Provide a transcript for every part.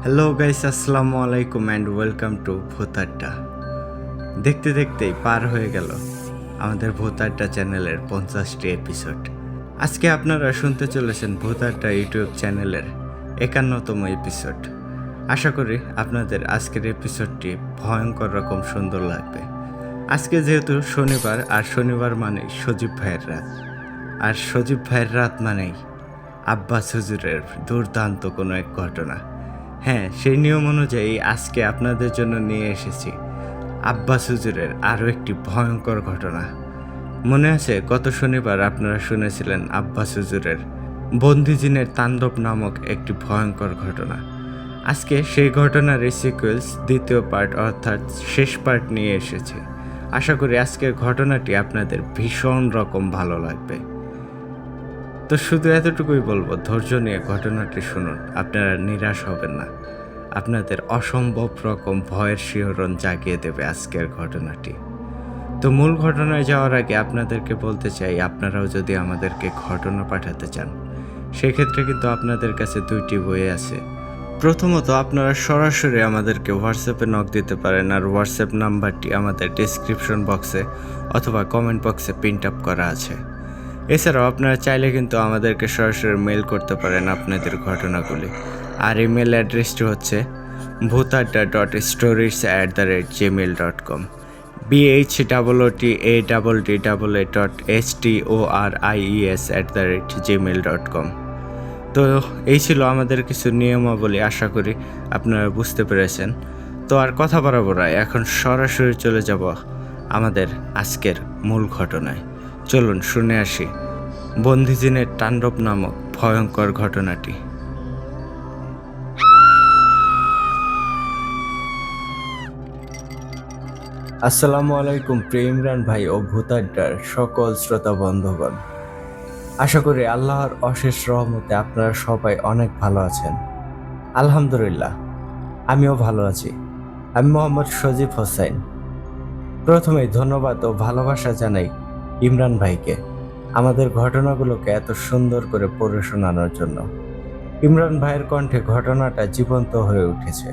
Hello guys, আসসালামু আলাইকুম and welcome to ভূত আড্ডা। দেখতে দেখতেই পার হয়ে গেল আমাদের ভূত আড্ডা চ্যানেলের 50টি এপিসোড। আজকে আপনারা শুনতে চলেছেন ভূত আড্ডা ইউটিউব চ্যানেলের 51তম এপিসোড। আশা করি আপনাদের আজকের এপিসোডটি ভয়ঙ্কর রকম সুন্দর লাগবে। আজকে যেহেতু শনিবার, আর শনিবার মানেই সজীব ভাইয়ের রাত, আর সজীব ভাইয়ের রাত মানেই আব্বাস হুজুরের দুর্দান্ত কোনো এক ঘটনা। হ্যাঁ, সেই নিয়ম অনুযায়ী আজকে আপনাদের জন্য নিয়ে এসেছি আব্বাস হুজুরের আরও একটি ভয়ঙ্কর ঘটনা। মনে আছে গত শনিবার আপনারা শুনেছিলেন আব্বাস হুজুরের বন্দিজিনের তাণ্ডব নামক একটি ভয়ঙ্কর ঘটনা। আজকে সেই ঘটনার সিকুয়েলস দ্বিতীয় পার্ট অর্থাৎ শেষ পার্ট নিয়ে এসেছি। আশা করি আজকের ঘটনাটি আপনাদের ভীষণ রকম ভালো লাগবে। তো শুধু এতটুকুই বলবো, ধৈর্য নিয়ে ঘটনাটি শুনুন, আপনারা নিরাশ হবেন না। আপনাদের অসম্ভব রকম ভয়ের শিহরণ জাগিয়ে দেবে আজকের ঘটনাটি। তো মূল ঘটনায় যাওয়ার আগে আপনাদেরকে বলতে চাই, আপনারাও যদি আমাদেরকে ঘটনা পাঠাতে চান সেক্ষেত্রে কিন্তু আপনাদের কাছে দুইটি বই আছে। প্রথমত, আপনারা সরাসরি আমাদেরকে হোয়াটসঅ্যাপে নক দিতে পারেন, আর হোয়াটসঅ্যাপ নাম্বারটি আমাদের ডিসক্রিপশন বক্সে অথবা কমেন্ট বক্সে প্রিন্ট আপ করা আছে। এছাড়াও আপনারা চাইলে কিন্তু আমাদেরকে সরাসরি মেল করতে পারেন আপনাদের ঘটনাগুলি, আর ইমেল অ্যাড্রেসটি হচ্ছে bhutadda.stories@gmail.com bhutadda.stories@gmail.com। তো এই ছিল আমাদের কিছু নিয়মাবলী, আশা করি আপনারা বুঝতে পেরেছেন। তো আর কথা বাড়াবো না, এখন সরাসরি চলে যাব আমাদের আজকের মূল ঘটনায়। চলুন শুনে আসি বন্দিজিনের তাণ্ডব নামক ভয়ঙ্কর ঘটনাটি। আসসালামু আলাইকুম প্রিয় ইমরান ভাই ও ভূত আড্ডার সকল শ্রোতা বন্ধুগণ। আশা করি আল্লাহর অশেষ রহমতে আপনারা সবাই অনেক ভালো আছেন। আলহামদুলিল্লাহ, আমিও ভালো আছি। আমি মোহাম্মদ সজীব হোসেন। প্রথমেই ধন্যবাদ ও ভালোবাসা জানাই ইমরান ভাইকে আমাদের ঘটনাগুলোকে এত সুন্দর করে পড়ে শোনানোর জন্য। ইমরান ভাইয়ের কণ্ঠে ঘটনাটা জীবন্ত হয়ে উঠেছে।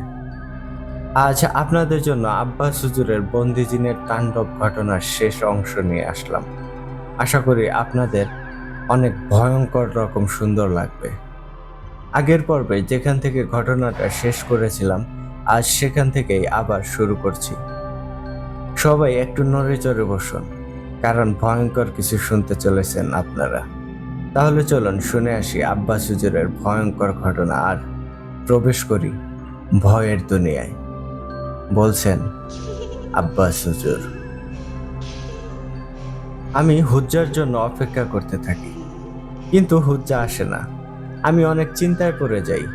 আজ আপনাদের জন্য আব্বাস হুজুরের বন্দিজিনের তাণ্ডব ঘটনার শেষ অংশ নিয়ে আসলাম। আশা করি আপনাদের অনেক ভয়ঙ্কর রকম সুন্দর লাগবে। আগের পর্বে যেখান থেকে ঘটনাটা শেষ করেছিলাম, আজ সেখান থেকেই আবার শুরু করছি। সবাই একটু নড়ে চড়ে বসুন, কারণ ভয়ঙ্কর কিছু শুনতে চলেছেন আপনারা। তাহলে চলুন শুনে আসি আব্বাস হুজুরের ভয়ঙ্কর ঘটনা, আর প্রবেশ করি ভয়ের দুনিয়ায়। বলছেন আব্বাস হুজুর। আমি হুজ্জার জন্য অপেক্ষা করতে থাকি, কিন্তু হুজ্জা আসে না। আমি অনেক চিন্তায় পড়ে যাই।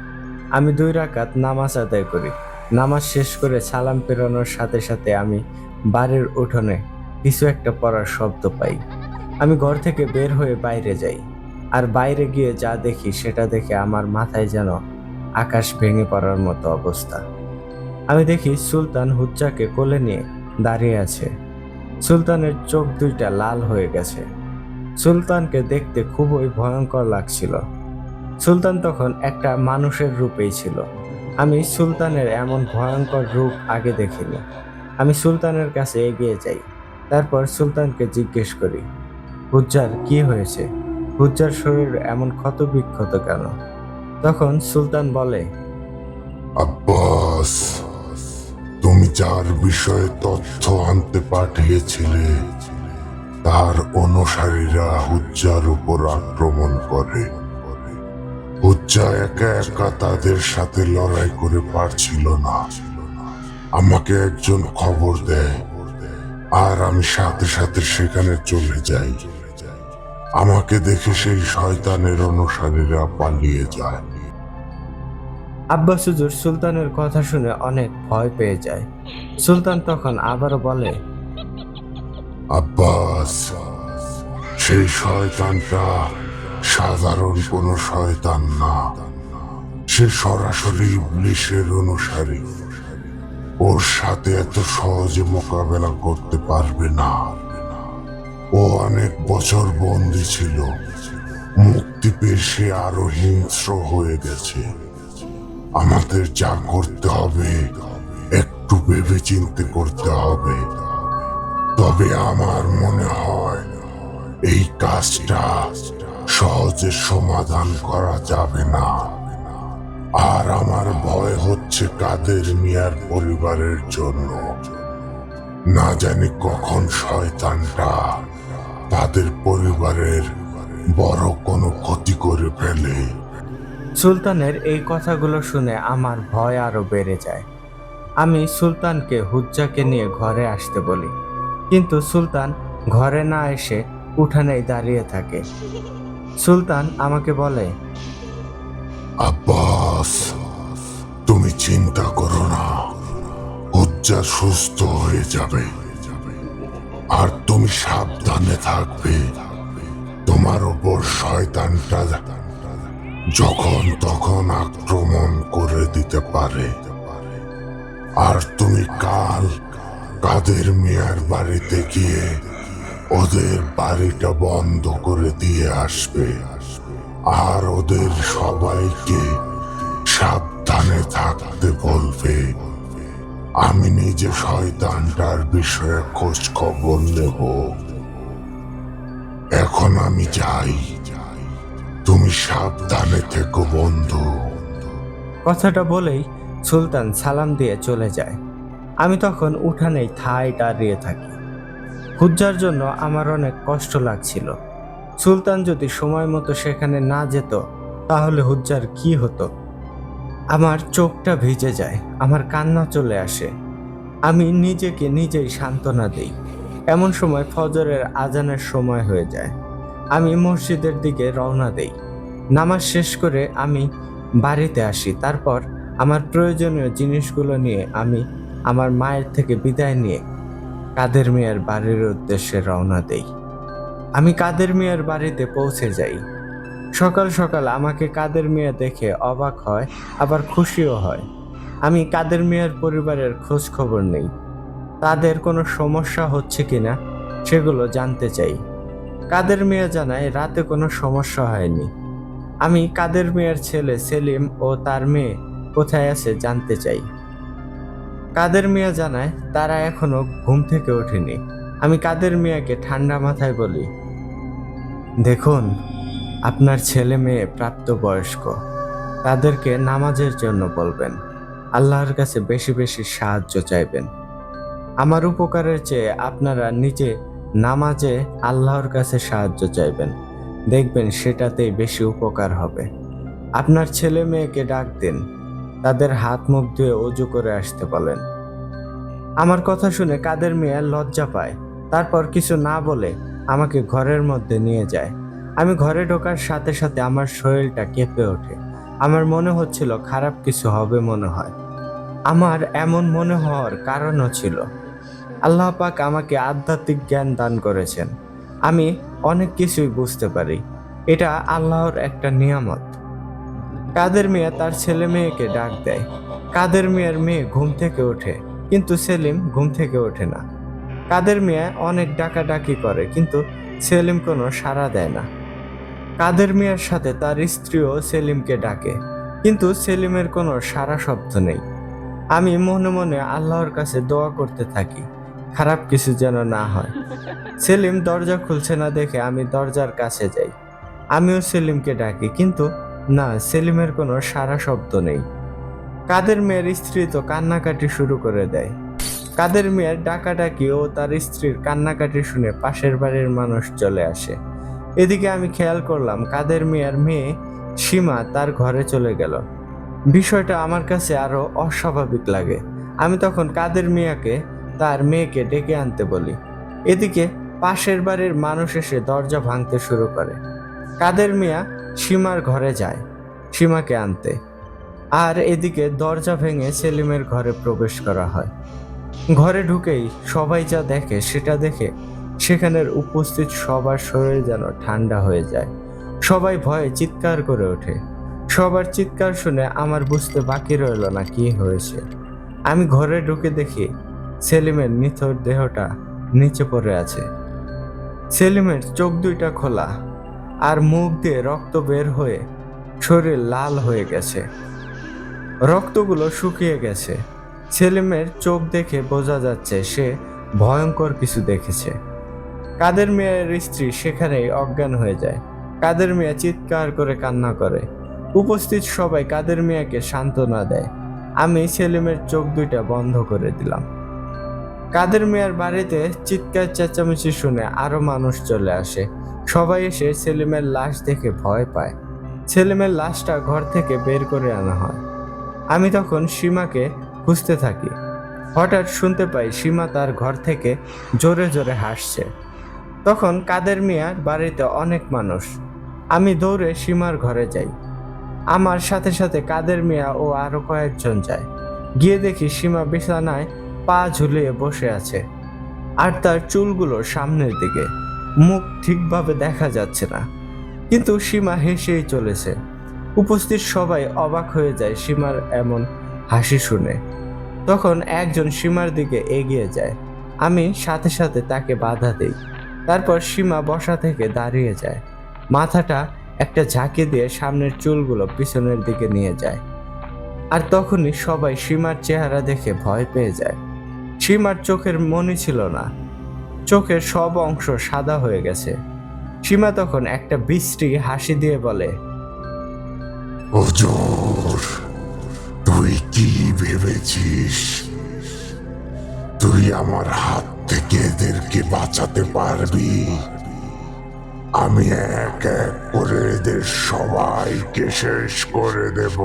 আমি 2 রাকাত নামাজ আদায় করি। নামাজ শেষ করে সালাম পেরানোর সাথে সাথে আমি বাড়ির উঠোনে কিছু একটা পড়ার শব্দ পাই। আমি ঘর থেকে বের হয়ে বাইরে যাই, আর বাইরে গিয়ে যা দেখি সেটা দেখে আমার মাথায় যেন আকাশ ভেঙে পড়ার মতো অবস্থা। আমি দেখি সুলতান হুজ্জাকে কোলে নিয়ে দাঁড়িয়ে আছে। সুলতানের চোখ দুইটা লাল হয়ে গেছে। সুলতানকে দেখতে খুবই ভয়ঙ্কর লাগছিল। সুলতান তখন একটা মানুষের রূপেই ছিল। আমি সুলতানের এমন ভয়ঙ্কর রূপ আগে দেখিনি। আমি সুলতানের কাছে এগিয়ে যাই। তারপর সুলতানকে জিজ্ঞেস করি, হুজ্জার কি হয়েছে? হুজ্জার শরীর এমন ক্ষত বিক্ষত কেন? তখন সুলতান বলে, আব্বাস, তুমি যার বিষয়ে তথ্য আনতে পাঠিয়েছিলে তার অনুসারীরা হুজ্জার উপর আক্রমণ করে। হুজ্জা একা একা তাদের সাথে লড়াই করে পারছিল না। আমাকে একজন খবর দেয়, আর আমি সাথে সাথে সেখানে চলে যাই। আমাকে দেখে সেই শয়তানের অনুসারীরা পালিয়ে যায়। আব্বাস হুজুর সুলতানের কথা শুনে অনেক ভয় পেয়ে যায়। সুলতান তখন আবারও বলে, আব্বাস, সেই শয়তানটা সাধারণ কোনো শয়তান না। সে সরাসরি ইবলিসের অনুসারী। ওর সাথে এত সহজে মোকাবেলা করতে পারবে না। ও অনেক বছর বন্দী ছিল, মুক্তি পেয়ে সে আরো হিংস্র হয়ে গেছে। আমাদের যা করতে হবে একটু ভেবেচিন্তে করতে হবে। তবে আমার মনে হয় এই কাজটা সহজে সমাধান করা যাবে না। আর আমার ভয় হচ্ছে কাদের মিয়ার পরিবারের জন্য। না জানি কখন শয়তানটা তাদের পরিবারের বড় কোনো ক্ষতি করে ফেলে। সুলতানের এই কথাগুলো শুনে আমার ভয় আরো বেড়ে যায়। আমি সুলতানকে হুজ্জাকে নিয়ে ঘরে আসতে বলি, কিন্তু সুলতান ঘরে না এসে উঠানেই দাঁড়িয়ে থাকে। সুলতান আমাকে বলে, আব্বাস, তুমি চিন্তা করো না, হুজ্জা সুস্থ হয়ে যাবে। আর তুমি সাবধানে থাকবে। তোমার ওপর শয়তানটা যখন তখন আক্রমণ করে দিতে পারে। আর তুমি কাল কাদের মিয়ার বাড়িতে গিয়ে ওদের বাড়িটা বন্ধ করে দিয়ে আসবে। আর ওদের সবাইকে সাবধানে থাকতে বলবে। আমি নিজে শয়তানটার বিষয়ে খোঁজ খবর নেব। এখন আমি যাই, তুমি সাবধানে থেকো বন্ধু। কথাটা বলেই সুলতান সালাম দিয়ে চলে যায়। আমি তখন উঠানেই ঠায় দাঁড়িয়ে থাকি। হুজ্জার জন্য আমার অনেক কষ্ট লাগছিল। সুলতান যদি সময় মতো সেখানে না যেত তাহলে হুজ্জার কি হতো? আমার চোখটা ভিজে যায়, আমার কান্না চলে আসে। আমি নিজেকে নিজেই সান্ত্বনা দিই। এমন সময় ফজরের আজানের সময় হয়ে যায়। আমি মসজিদের দিকে রওনা দেই। নামাজ শেষ করে আমি বাড়িতে আসি। তারপর আমার প্রয়োজনীয় জিনিসগুলো নিয়ে আমি আমার মায়ের থেকে বিদায় নিয়ে কাদের মিয়ার বাড়ির উদ্দেশ্যে রওনা দেই। আমি কাদের মিয়ার বাড়িতে পৌঁছে যাই। সকাল সকাল আমাকে কাদের মিয়া দেখে অবাক হয়, আবার খুশিও হয়। আমি কাদের মিয়ার পরিবারের খোঁজ খবর নেই। তাদের কোনো সমস্যা হচ্ছে কিনা সেগুলো জানতে চাই। কাদের মিয়া জানায় রাতে কোনো সমস্যা হয়নি। আমি কাদের মিয়ার ছেলে সেলিম ও তার মেয়ে কোথায় আছে জানতে চাই। কাদের মিয়া জানায় তারা এখনো ঘুম থেকে ওঠেনি। আমি কাদের মিয়াকে ঠান্ডা মাথায় বলি, দেখুন, আপনার ছেলে মেয়ে প্রাপ্তবয়স্ক, তাদেরকে নামাজের জন্য বলবেন, আল্লাহর কাছে বেশি বেশি সাহায্য চাইবেন। আমার উপকারের চেয়ে আপনারা নিজে নামাজে আল্লাহর কাছে সাহায্য চাইবেন, দেখবেন সেটাতেই বেশি উপকার হবে। আপনার ছেলে মেয়েকে ডাক দিন, তাদের হাত মুখ ধুয়ে অজু করে আসতে বলেন। আমার কথা শুনে কাদের মিয়া লজ্জা পায়। তারপর কিছু না বলে আমাকে ঘরের মধ্যে নিয়ে যায়। আমি ঘরে ঢোকার সাথে সাথে আমার শরীরটা কেঁপে ওঠে। আমার মনে হচ্ছিল খারাপ কিছু হবে মনে হয়। আমার এমন মনে হওয়ার কারণও ছিল, আল্লাহ পাক আমাকে আধ্যাত্মিক জ্ঞান দান করেছেন। আমি অনেক কিছুই বুঝতে পারি। এটা আল্লাহর একটা নিয়ামত। কাদের মিয়া তার ছেলে মেয়েকে ডাক দেয়। কাদের মিয়ার মেয়ে ঘুম থেকে ওঠে, কিন্তু সেলিম ঘুম থেকে ওঠে না। কাদের মিয়া অনেক ডাকাডাকি করে, কিন্তু সেলিম কোনো সাড়া দেয় না। কাদের মিয়ার সাথে তার স্ত্রীও সেলিমকে ডাকে, কিন্তু সেলিমের কোনো সাড়া শব্দ নেই। আমি মনে মনে আল্লাহর কাছে দোয়া করতে থাকি, খারাপ কিছু যেন না হয়। সেলিম দরজা খুলছে না দেখে আমি দরজার কাছে যাই। আমিও সেলিমকে ডাকি, কিন্তু না, সেলিমের কোনো সাড়া শব্দ নেই। কাদের মিয়ার স্ত্রী তো কান্নাকাটি শুরু করে দেয়। কাদের মিয়ার ডাকাডাকি ও তার স্ত্রীর কান্নাকাটি শুনে পাশের বাড়ির মানুষ চলে আসে। এদিকে আমি খেয়াল করলাম কাদের মিয়ার মেয়ে সীমা তার ঘরে চলে গেল। বিষয়টা আমার কাছে আরো অস্বাভাবিক লাগে। আমি তখন কাদের মিয়াকে তার মেয়েকে ডেকে আনতে বলি। এদিকে পাশের বাড়ির মানুষ এসে দরজা ভাঙতে শুরু করে। কাদের মিয়া সীমার ঘরে যায় সীমাকে আনতে, আর এদিকে দরজা ভেঙে সেলিমের ঘরে প্রবেশ করা হয়। ঘরে ঢুকেই সবাই যা দেখে সেটা দেখে সেখানের উপস্থিত সবার শরীর যেন ঠান্ডা হয়ে যায়। সবাই ভয়ে চিৎকার করে ওঠে। সবার চিৎকার শুনে আমার বুঝতে বাকি রইল না কি হয়েছে। আমি ঘরে ঢুকে দেখি সেলিমের নিথর দেহটা নিচে পড়ে আছে। সেলিমের চোখ দুইটা খোলা, আর মুখ দিয়ে রক্ত বের হয়ে শরীর লাল হয়ে গেছে। রক্তগুলো শুকিয়ে গেছে। সেলিমের চোখ দেখে বোঝা যাচ্ছে সে ভয়ঙ্কর কিছু দেখেছে। কাদের মিয়ার স্ত্রী সেখানেই অজ্ঞান হয়ে যায়। কাদের মিয়া চিৎকার করে কান্না করে। উপস্থিত সবাই কাদের মিয়াকে সান্ত্বনা দেয়। আমি সেলিমের চোখ দুইটা বন্ধ করে দিলাম। কাদের মিয়ার বাড়িতে চিৎকার চেঁচামেচি শুনে আরো মানুষ চলে আসে। সবাই এসে সেলিমের লাশ দেখে ভয় পায়। সেলিমের লাশটা ঘর থেকে বের করে আনা হয়। আমি তখন সীমাকে খুঁজতে থাকি। হঠাৎ শুনতে পাই সীমা তার ঘর থেকে জোরে জোরে হাসছে। তখন কাদের মিয়ার বাড়িতে অনেক মানুষ। আমি দৌড়ে সীমার ঘরে যাই। আমার সাথে সাথে কাদের মিয়া ও আরো কয়েকজন যায়। গিয়ে দেখি সীমা বিছানায় পা ঝুলিয়ে বসে আছে, আর তার চুলগুলো সামনের দিকে। মুখ ঠিকভাবে দেখা যাচ্ছে না, কিন্তু সীমা হেসেই চলেছে। উপস্থিত সবাই অবাক হয়ে যায় সীমার এমন হাসি শুনে। তখন একজন সীমার দিকে এগিয়ে যায়। আমি সাথে সাথে তাকে বাধা দেই। তারপর সীমা বসা থেকে দাঁড়িয়ে যায়। মাথাটা একটা ঝাঁকি দিয়ে সামনের চুলগুলো পিছনের দিকে নিয়ে যায়। আর তখনই সবাই সীমার চেহারা দেখে ভয় পেয়ে যায়। সীমার চোখের মনি ছিল না, চোখের সব অংশ সাদা হয়ে গেছে। সীমা তখন একটা বিশ্রী হাসি দিয়ে বলে, হুজুর, তুই কি ভেবেছিস তুই আমার হাত থেকে এদেরকে বাঁচাতে পারবি? আমি এক এক করে এদের সবাইকে শেষ করে দেব,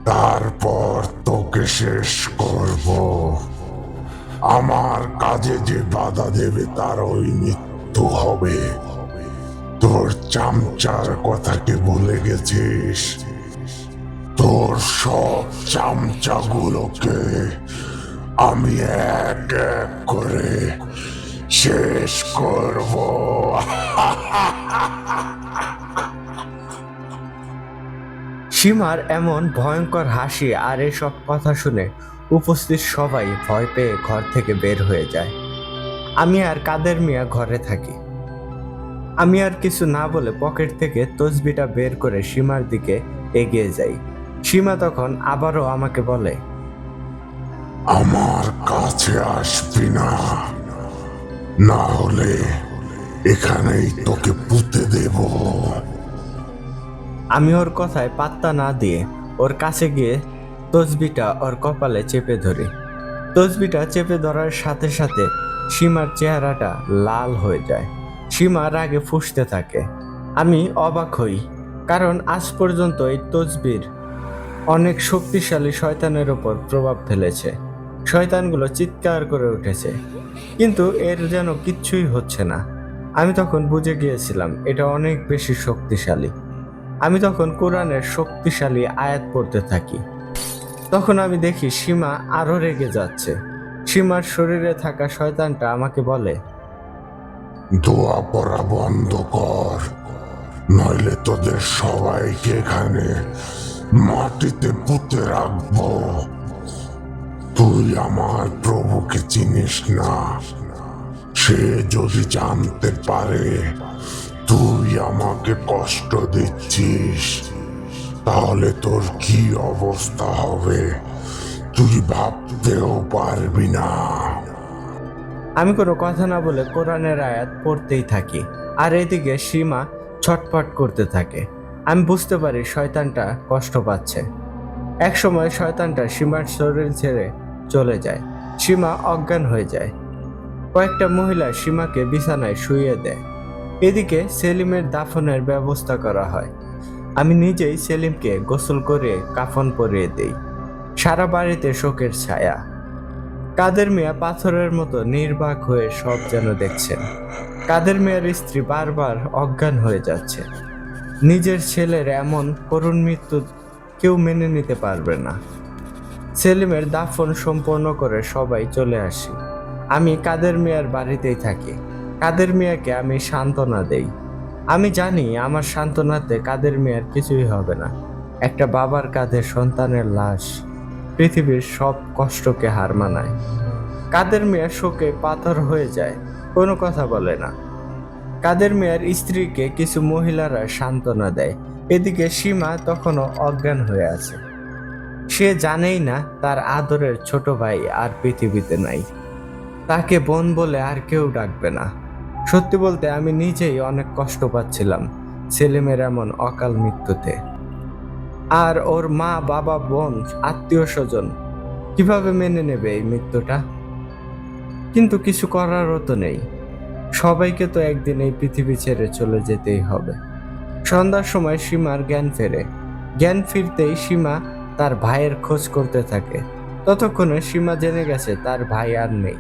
তারপর তোকে শেষ করব। আমার কাজে যে বাধা দেবে তার ওই মৃত্যু হবে। তোর চামচার কথাকে ভুলে গেছিস? তোর সব চামচাগুলোকে আমি এক এক করে শেষ করব। সীমার এমন ভয়ঙ্কর হাসি আর এসব কথা শুনে উপস্থিত সবাই ভয় পেয়ে ঘর থেকে বের হয়ে যায়। আমি আর কাদের মিয়া ঘরে থাকি। আমি আর কিছু না বলে পকেট থেকে তসবিটা বের করে সীমার দিকে এগিয়ে যাই। সীমা তখন আবারও আমাকে বলে, আমার কাছে আসবি না, না হলে এখানেই তোকে পুঁতে দেব। আমি ওর কথায় পাত্তা না দিয়ে ওর কাছে গিয়ে তসবিটা ওর কপালে চেপে ধরি। তসবিটা চেপে ধরার সাথে সাথে সীমার চেহারাটা লাল হয়ে যায়। সীমা রাগে ফুঁসতে থাকে। আমি অবাক হই, কারণ আজ পর্যন্ত এই তসবির অনেক শক্তিশালী শয়তানের ওপর প্রভাব ফেলেছে। শয়তানগুলো চিৎকার করে উঠেছে, কিন্তু এর যেন কিচ্ছুই হচ্ছে না। আমি তখন বুঝে গিয়েছিলাম এটা অনেক বেশি শক্তিশালী। আমি তখন কোরআনের শক্তিশালী আয়াত পড়তে থাকি। তখন আমি দেখি সীমা আরো রেগে যাচ্ছে। সীমার শরীরে থাকা শয়তানটা আমাকে বলে, দোয়া পড়া বন্ধ কর, নইলে তোদের সবাইকে এখানে মাটিতে পুঁতে রাখবো। তুই আমার প্রভুকে চিনিস না। সে যদি জানতে পারে তুই আমাকে কষ্ট দিচ্ছিস, তাহলে তোর কি অবস্থা হবে তুই ভাবতেও পারবি না। আমি কোনো কথা না বলে কোরআনের আয়াত পড়তেই থাকি, আর এদিকে সীমা ছটফট করতে থাকে। আমি বুঝতে পারি শয়তানটা কষ্ট পাচ্ছে। একসময় শয়তানটা সীমার শরীর ছেড়ে চলে যায়। সীমা অজ্ঞান হয়ে যায়। কয়েকটা মহিলা সীমাকে বিছানায় শুইয়ে দেয়। এদিকে সেলিমের দাফনের ব্যবস্থা করা হয়। আমি নিজেই সেলিমকে গোসল করে কাফন পরিয়ে দেই। সারা বাড়িতে শোকের ছায়া। কাদের মিয়া পাথরের মতো নির্বাক হয়ে সব যেন দেখছেন। কাদের মিয়ার স্ত্রী বারবার অজ্ঞান হয়ে যাচ্ছে। নিজের ছেলের এমন করুণ মৃত্যু কেউ মেনে নিতে পারবে না। সেলিমের দাফন সম্পন্ন করে সবাই চলে আসি। আমি কাদের মিয়ার বাড়িতেই থাকি। কাদের মিয়াকে আমি সান্ত্বনা দেই। আমি জানি আমার সান্ত্বনাতে কাদের মিয়ার কিছুই হবে না। একটা বাবার কাঁধে সন্তানের লাশ পৃথিবীর সব কষ্টকে হার মানায়। কাদের মিয়া শোকে পাথর হয়ে যায়, কোনো কথা বলে না। কাদের মিয়ার স্ত্রীকে কিছু মহিলারা সান্ত্বনা দেয় এদিকে সীমা তখনও অজ্ঞান হয়ে আছে। সে জানেই না তার আদরের ছোট ভাই আর পৃথিবীতে নাই। তাকে বোন বলে আর কেউ ডাকবে না। সত্যি বলতে আমি নিজেই অনেক কষ্ট পাচ্ছিলাম সেলিমের এমন অকাল মৃত্যুতে। আর ওর মা, বাবা, বোন, আত্মীয় স্বজন কিভাবে মেনে নেবে এই মৃত্যুটা? কিন্তু কিছু করারও তো নেই। সবাইকে তো একদিন এই পৃথিবী ছেড়ে চলে যেতেই হবে। সন্ধ্যার সময় সীমার জ্ঞান ফেরে। জ্ঞান ফিরতেই সীমা তার ভাইয়ের খোঁজ করতে থাকে। ততক্ষণে সীমা জেনে গেছে তার ভাই আর নেই।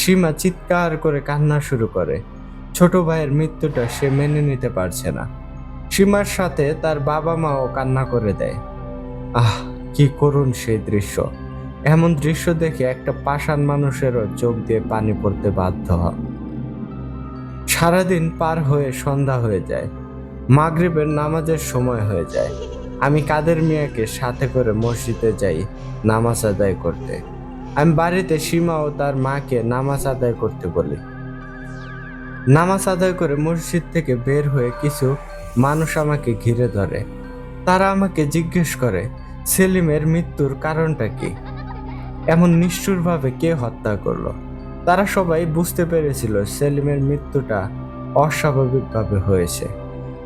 সীমা চিৎকার করে কান্না শুরু করে। ছোট ভাইয়ের মৃত্যুটা সে মেনে নিতে পারছে না। সীমার সাথে তার বাবা মাও কান্না করে দেয়। আহ, কি করুণ সেই দৃশ্য! এমন দৃশ্য দেখে একটা পাষাণ মানুষেরও চোখ দিয়ে পানি পড়তে বাধ্য হয়। সারাদিন পার হয়ে সন্ধ্যা হয়ে যায়। মাগরিবের নামাজের সময় হয়ে যায়। আমি কাদের মিয়াকে সাথে করে মসজিদে যাই নামাজ আদায় করতে। আমি বাড়িতে সীমা ও তার মাকে নামাজ আদায় করতে বলি। নামাজ আদায় করে মসজিদ থেকে বের হয়ে কিছু মানুষ আমাকে ঘিরে ধরে। তারা আমাকে জিজ্ঞেস করে, সেলিমের মৃত্যুর কারণটা কি? এমন নিষ্ঠুরভাবে কে হত্যা করলো? তারা সবাই বুঝতে পেরেছিল সেলিমের মৃত্যুটা অস্বাভাবিকভাবে হয়েছে।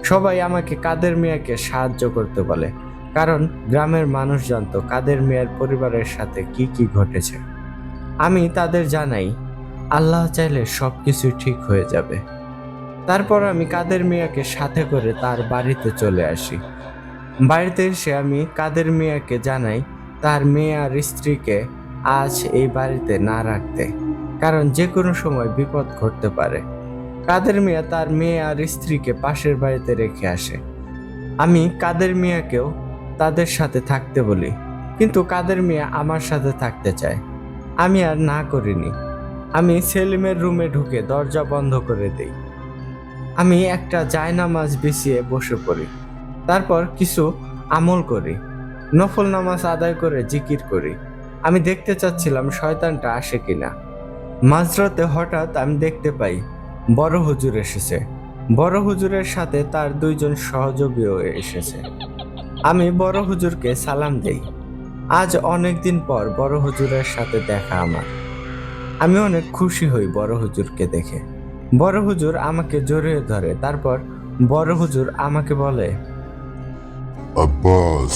সবাই আমাকে কাদের মিয়াকে সাহায্য করতে বলে, কারণ গ্রামের মানুষ জানতো কাদের মিয়ার পরিবারের সাথে কি কি ঘটেছে। আমি তাদের জানাই, আল্লাহ চাইলে সবকিছু ঠিক হয়ে যাবে। তারপর আমি কাদের মিয়াকে সাথে করে তার বাড়িতে চলে আসি। বাড়িতে এসে আমি কাদের মিয়াকে জানাই তার মেয়ে আর স্ত্রীকে আজ এই বাড়িতে না রাখতে, কারণ যে কোনো সময় বিপদ ঘটতে পারে। কাদের মিয়া তার মেয়ে আর স্ত্রীকে পাশের বাড়িতে রেখে আসে। আমি কাদের মিয়াকেও তাদের সাথে থাকতে বলি, কিন্তু কাদের মিয়া আমার সাথে থাকতে চায়। আমি আর না করিনি। আমি সেলিমের রুমে ঢুকে দরজা বন্ধ করে দেই। আমি একটা জায়নামাজ বিছিয়ে বসে পড়ি। তারপর কিছু আমল করি, নফল নামাজ আদায় করে জিকির করি। আমি দেখতে চাচ্ছিলাম শয়তানটা আসে কিনা। মাঝরাতে হঠাৎ আমি দেখতে পাই বড় হুজুর এসেছে। বড় হুজুরের সাথে তার দুইজন সহযোগীও এসেছে। আমি বড় হুজুরকে সালাম দেই। আজ অনেক দিন পর বড় হুজুরের সাথে দেখা আমার। আমি অনেক খুশি হই বড় হুজুরকে দেখে। বড় হুজুর আমাকে জড়িয়ে ধরে। তারপর বড় হুজুর আমাকে বলে, আব্বাস,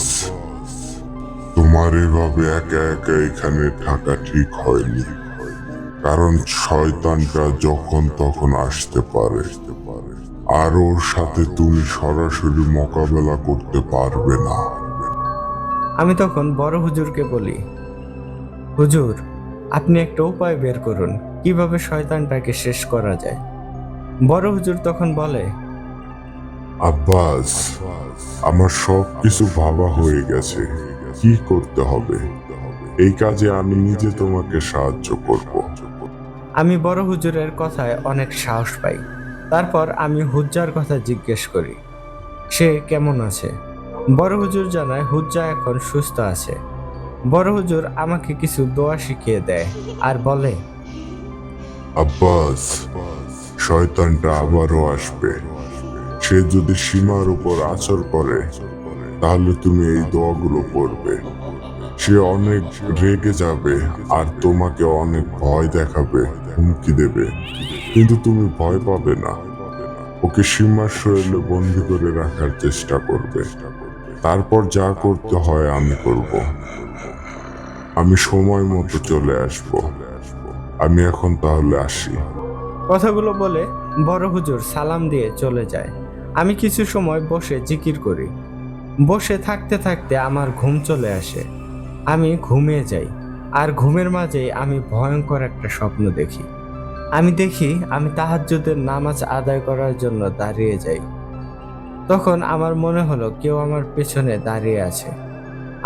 তোমার এভাবে একা একা এখানে থাকা ঠিক হয়নি, কারণ শয়তানটা যখন তখন আসতে পারে, আর ওর সাথে তুমি সরাসরি মোকাবেলা করতে পারবে না। আমি তখন বড় হুজুরকে বলি, হুজুর, আপনি একটা উপায় বের করুন কিভাবে শয়তানটাকে শেষ করা যায়। বড় হুজুর তখন বলে, আব্বাস, আমার সব কিছু ভাবা হয়ে গেছে, কি করতে হবে। এই কাজে আমি নিজে তোমাকে সাহায্য করব। আমি বড় হুজুরের কথায় অনেক সাহস পাই। তারপর আমি হুজ্জার কথা জিজ্ঞেস করি, সে কেমন আছে। বড় হুজুর জানায় হুজ্জা এখন সুস্থ আছে। বড় হুজুর আমাকে কিছু দোয়া শিখিয়ে দেয় আর বলে, আব্বাস, শয়তানটা আবারও আসবে। সে যদি সীমার উপর আচর করে, তাহলে তুমি এই দোয়াগুলো পড়বে। সে অনেক রেগে যাবে আর তোমাকে অনেক ভয় দেখাবে, হুমকি দেবে, কিন্তু তুমি ভয় পাবে না। ওকে সীমার শরীরে বন্দি করে রাখার চেষ্টা করবে। তারপর যা করতে হয় আমি করব। আমি সময় মতো চলে আসব। আমি এখন তাহলে আসি। কথাগুলো বলে বড় হুজুর সালাম দিয়ে চলে যায়। আমি কিছু সময় বসে জিকির করি। বসে থাকতে থাকতে আমার ঘুম চলে আসে। আমি ঘুমিয়ে যাই। আর ঘুমের মাঝেই আমি ভয়ঙ্কর একটা স্বপ্ন দেখি। আমি দেখি আমি তাহাজ্জুদের নামাজ আদায় করার জন্য দাঁড়িয়ে যাই। তখন আমার মনে হলো কেউ আমার পেছনে দাঁড়িয়ে আছে।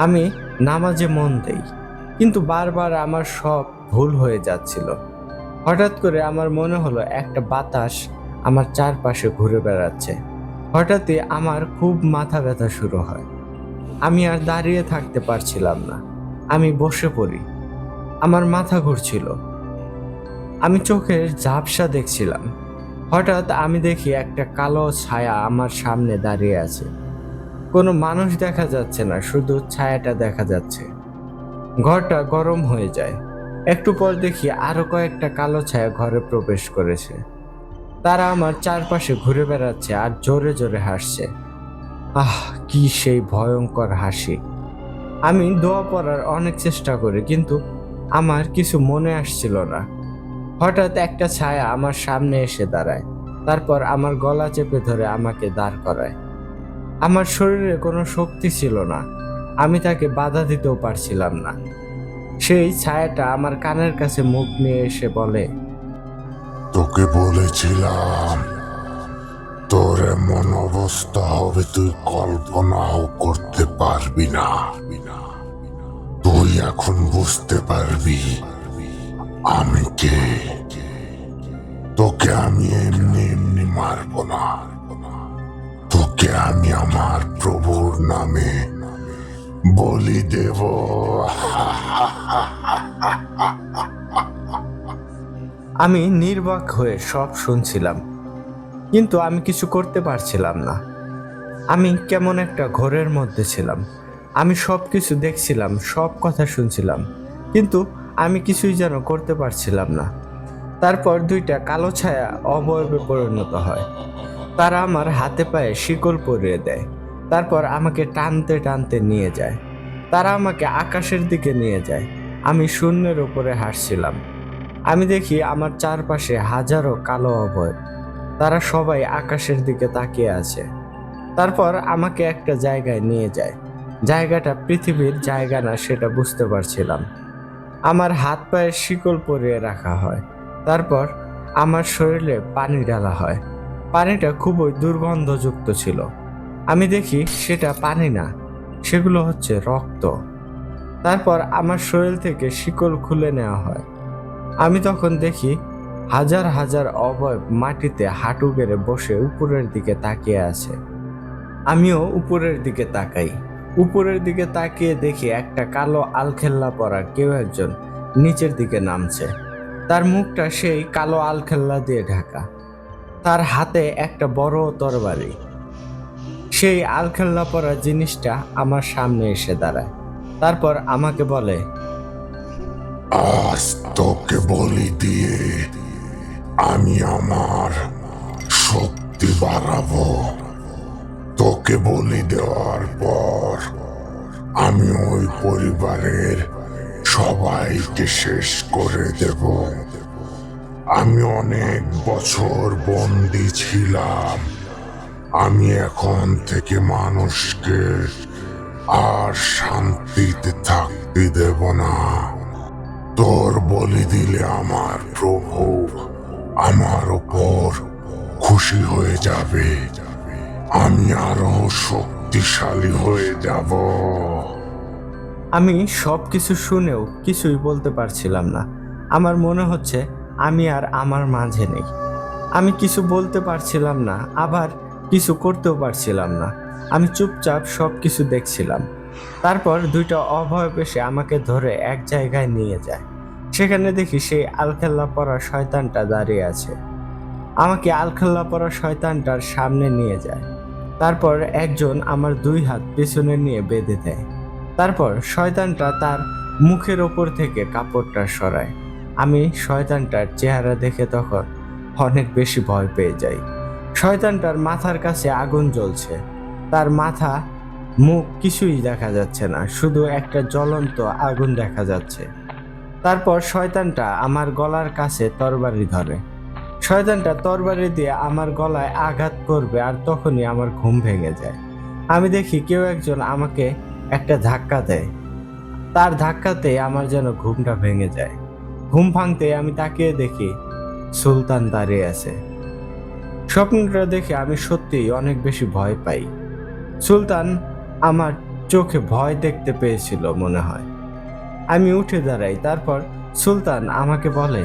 আমি নামাজে মন দেই, কিন্তু বারবার আমার সব ভুল হয়ে যাচ্ছিল। হঠাৎ করে আমার মনে হলো একটা বাতাস আমার চারপাশে ঘুরে বেড়াচ্ছে। হঠাৎই আমার খুব মাথা ব্যথা শুরু হয়। আমি আর দাঁড়িয়ে থাকতে পারছিলাম না। আমি বসে পড়ি। আমার মাথা ঘুরছিল। আমি চোখের ঝাপসা দেখছিলাম। হঠাৎ আমি দেখি একটা কালো ছায়া আমার সামনে দাঁড়িয়ে আছে। কোনো মানুষ দেখা যাচ্ছে না, শুধু ছায়াটা দেখা যাচ্ছে। ঘরটা গরম হয়ে যায়। একটু পর দেখি আরো কয়েকটা কালো ছায়া ঘরে প্রবেশ করেছে। তারা আমার চারপাশে ঘুরে বেড়াচ্ছে আর জোরে জোরে হাসছে। আহ, কি সেই ভয়ঙ্কর হাসি! আমি দোয়া পড়ার অনেক চেষ্টা করি, কিন্তু আমার কিছু মনে আসছিল না। হঠাৎ একটা ছায়া আমার সামনে এসে দাঁড়ায়, তারপর আমার গলা চেপে ধরে আমাকে দাঁড় করায়। আমার শরীরে কোনো শক্তি ছিল না, আমি তাকে বাধা দিতেও পারছিলাম না। সেই ছায়াটা আমার কানের কাছে মুখ নিয়ে এসে বলে, তোকে বলেছিলাম তোর এমন অবস্থা হবে তুই কল্পনাও করতে পারবি না। তুই এখন বুঝতে পারবি আমি কে। তোকে আমি এমনি এমনি মারবো না, তোকে আমি আমার প্রভুর নামে বলি দেব। আমি নির্বাক হয়ে সব শুনছিলাম, কিন্তু আমি কিছু করতে পারছিলাম না। আমি কেমন একটা ঘোরের মধ্যে ছিলাম। আমি সব কিছু দেখছিলাম, সব কথা শুনছিলাম, কিন্তু আমি কিছুই যেন করতে পারছিলাম না। তারপর দুইটা কালো ছায়া অবয়বে পরিণত হয়। তারা আমার হাতে পায়ে শিকল পরিয়ে দেয়, তারপর আমাকে টানতে টানতে নিয়ে যায়। তারা আমাকে আকাশের দিকে নিয়ে যায়। আমি শূন্যের উপরে হাঁটছিলাম। আমি দেখি আমার চারপাশে হাজারো কালো অবয়ব। তারা সবাই আকাশের দিকে তাকিয়ে আছে। তারপর আমাকে একটা জায়গায় নিয়ে যায়। জায়গাটা পৃথিবীর জায়গা না সেটা বুঝতে পারছিলাম। আমার হাত পায়ে শিকল পরিয়ে রাখা হয়। তারপর আমার শরীরে পানি ঢালা হয়। পানিটা খুবই দুর্গন্ধযুক্ত ছিল। আমি দেখি সেটা পানি না, সেগুলো হচ্ছে রক্ত। তারপর আমার শরীর থেকে শিকল খুলে নেওয়া হয়। আমি তখন দেখি হাজার হাজার অবয়ব মাটিতে হাঁটু গেড়ে বসে উপরের দিকে তাকিয়ে আছে। আমিও উপরের দিকে তাকাই। উপরের দিকে তাকিয়ে দেখি একটা কালো আলখেল্লা পরা কেউ একজন নিচের দিকে নামছে। তার মুখটা সেই কালো আলখেল্লা দিয়ে ঢাকা। তার হাতে একটা বড় তরবারি। সেই আলখেল্লা পরা জিনিসটা আমার সামনে এসে দাঁড়ায়। তারপর আমাকে বলে, আজ তোকে বলি দিয়ে আমি আমার শক্তি বাড়াবো। তোকে বলি দেওয়ার পর আমি ওই পরিবারের সবাইকে শেষ করে দেব। আমি অনেক বছর বন্দি ছিলাম, আমি এখন থেকে মানুষকে আর শান্তিতে থাকতে দেব না। তোর বলি দিলে আমার প্রভু আমার ওপর খুশি হয়ে যাবে, আমি আরো শক্তিশালী হয়ে যাব। আমি সব কিছু শুনেও কিছুই বলতে পারছিলাম না। আমার মনে হচ্ছে আমি আর আমার মাঝে নেই। আমি কিছু বলতে পারছিলাম না, আবার কিছু করতেও পারছিলাম না। আমি চুপচাপ সব কিছু দেখছিলাম। তারপর দুইটা অভয়ব এসে আমাকে ধরে এক জায়গায় নিয়ে যায়। সেখানে দেখি সেই আলখেল্লা পরা শয়তানটা দাঁড়িয়ে আছে। আমাকে আলখেল্লা পরা শয়তানটার সামনে নিয়ে যায়। তারপর একজন আমার দুই হাত পেছনে নিয়ে বেঁধে দেয়। তারপর শয়তানটা তার মুখের ওপর থেকে কাপড়টা সরায়। আমি শয়তানটার চেহারা দেখে তখন অনেক বেশি ভয় পেয়ে যাই। শয়তানটার মাথার কাছে আগুন জ্বলছে। তার মাথা, মুখ কিছুই দেখা যাচ্ছে না, শুধু একটা জ্বলন্ত আগুন দেখা যাচ্ছে। তারপর শয়তানটা আমার গলার কাছে তরবারি ধরে। শয়তানটা তরবারি দিয়ে আমার গলায় আঘাত করবে, আর তখনই আমার ঘুম ভেঙে যায়। আমি দেখি কেউ একজন আমাকে একটা ধাক্কা দেয়। তার ধাক্কাতে আমার যেন ঘুমটা ভেঙে যায়। ঘুম ভাঙতে আমি তাকিয়ে দেখি সুলতান দাঁড়িয়ে আছে। স্বপ্নটা দেখে আমি সত্যিই অনেক বেশি ভয় পাই। সুলতান আমার চোখে ভয় দেখতে পেয়েছিল মনে হয়। আমি উঠে দাঁড়াই। তারপর সুলতান আমাকে বলে,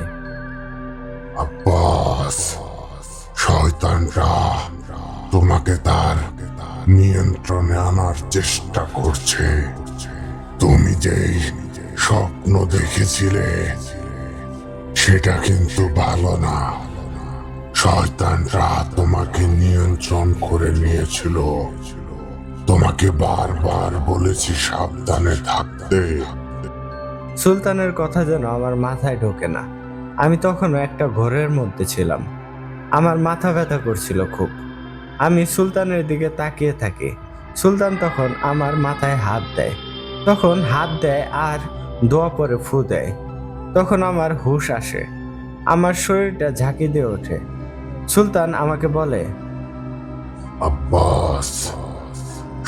আব্বাস, শয়তানরা তোমাকে তার নিয়ন্ত্রণে আনার চেষ্টা করছে। তুমি যেই স্বপ্ন দেখেছিলে সেটা কিন্তু ভালো না। শয়তানরা তোমাকে নিয়ন্ত্রণ করে নিয়েছিল। তোমাকে বারবার বলেছি সাবধানে থাকতে। সুলতানের কথা যেন আমার মাথায় ঢোকে না। আমি তখনও একটা ঘোরের মধ্যে ছিলাম। আমার মাথা ব্যথা করছিল খুব। আমি সুলতানের দিকে তাকিয়ে থাকি। সুলতান তখন আমার মাথায় হাত দেয়। তখন হাত দেয় আর দোয়া পরে ফু দেয়। তখন আমার হুঁশ আসে। আমার শরীরটা ঝাঁকি দিয়ে ওঠে। সুলতান আমাকে বলে, আব্বাস,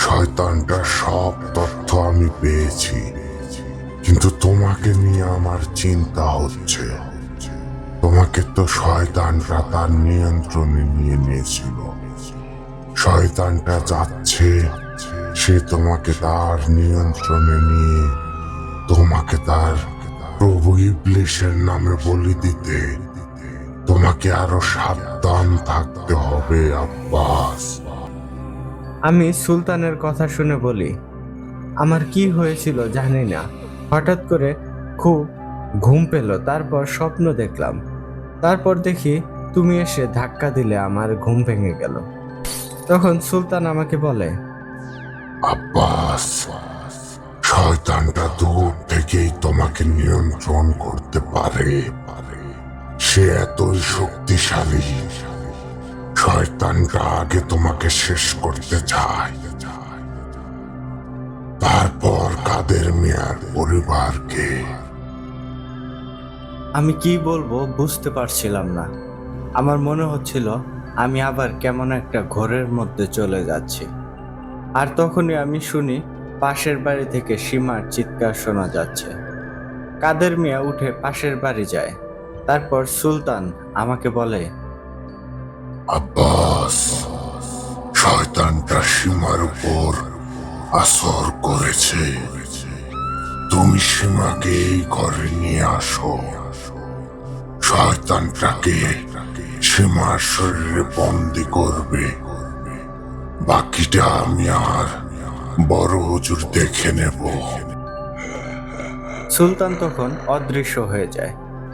শয়তানটার সব তথ্য আমি পেয়েছি, কিন্তু তোমাকে নিয়ে আমার চিন্তা হচ্ছে। তোমাকে তো শয়তানটা তার নিয়ন্ত্রণে নিয়ে নিয়েছিল। শয়তানটা যাচ্ছে সে তোমাকে তার নিয়ন্ত্রণে নিয়ে তোমাকে তার প্রভু ইবলিসের নামে বলি দিতে। তোমাকে আরো সাবধান থাকতে হবে আব্বাস। আমি সুলতানের কথা শুনে বলি, আমার কি হয়েছিল জানি না, হঠাৎ করে খুব ঘুম পেল। তারপর স্বপ্ন দেখলাম। তারপর দেখি তুমি এসে ধাক্কা দিলে আমার ঘুম ভেঙে গেল। তখন সুলতান আমাকে বলে, আব্বাস, শয়তানটা দূর থেকেই তোমাকে নিয়ন্ত্রণ করতে পারে। সে এতই শক্তিশালী। শয়তানটা আগে তোমাকে শেষ করতে চায়, তারপর কাদের মিয়ার পরিবারকে। আমি কি বলবো বুঝতে পারছিলাম না। আমার মনে হচ্ছিল আমি আবার কেমন একটা ঘোরের মধ্যে চলে যাচ্ছি। আর তখনই আমি শুনি পাশের বাড়ি থেকে সীমার চিৎকার শোনা যাচ্ছে। কাদের মিয়া উঠে পাশের বাড়ি যায়। তারপর সুলতান আমাকে বলে, আব্বাস, শয়তানটা সীমার উপর আসর করেছে। তুমি সীমাকে এই ঘরে নিয়ে আসো। শয়তানটাকে সীমার শরীরে বন্দি করবে। বাকিটা আমি আর বড় হুজুর দেখে নেব। সুলতান তখন অদৃশ্য হয়ে যায়।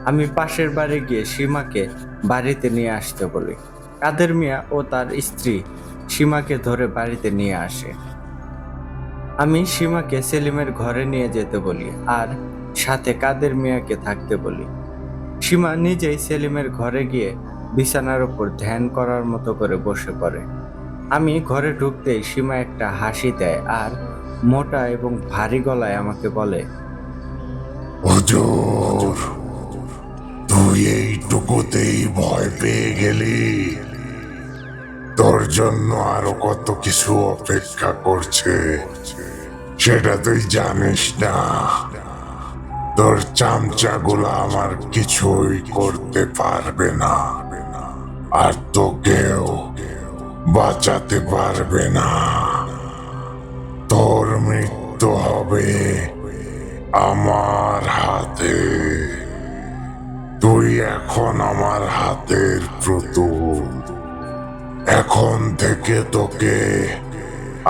আমি পাশের বাড়ি গিয়ে সীমাকে বাড়িতে নিয়ে আসতে বলি। কাদের মিয়া ও তার স্ত্রী সীমাকে ধরে বাড়িতে নিয়ে আসে। আমি সীমাকে সেলিমের ঘরে নিয়ে যেতে বলি আর সাথে কাদের মিয়াকে থাকতে বলি। সীমা নিজেই সেলিমের ঘরে গিয়ে বিছানার উপর ধ্যান করার মতো করে বসে পড়ে। আমি ঘরে ঢুকতেই সীমা একটা হাসি দেয় আর মোটা এবং ভারী গলায় আমাকে বলে, হুজুর, তুই এইটুকুতেই ভয় পেয়ে গেলি? তোর জন্য আরো কত কিছু অপেক্ষা করছে, সেটা তুই জানিস না। তোর চামচাগুলো আমার কিছুই করতে পারবে না, আর তোকেও বাঁচাতে পারবে না। তোর মৃত্যু হবে আমার হাতে। তুই এখন আমার হাতের পুতুল। এখন থেকে তোকে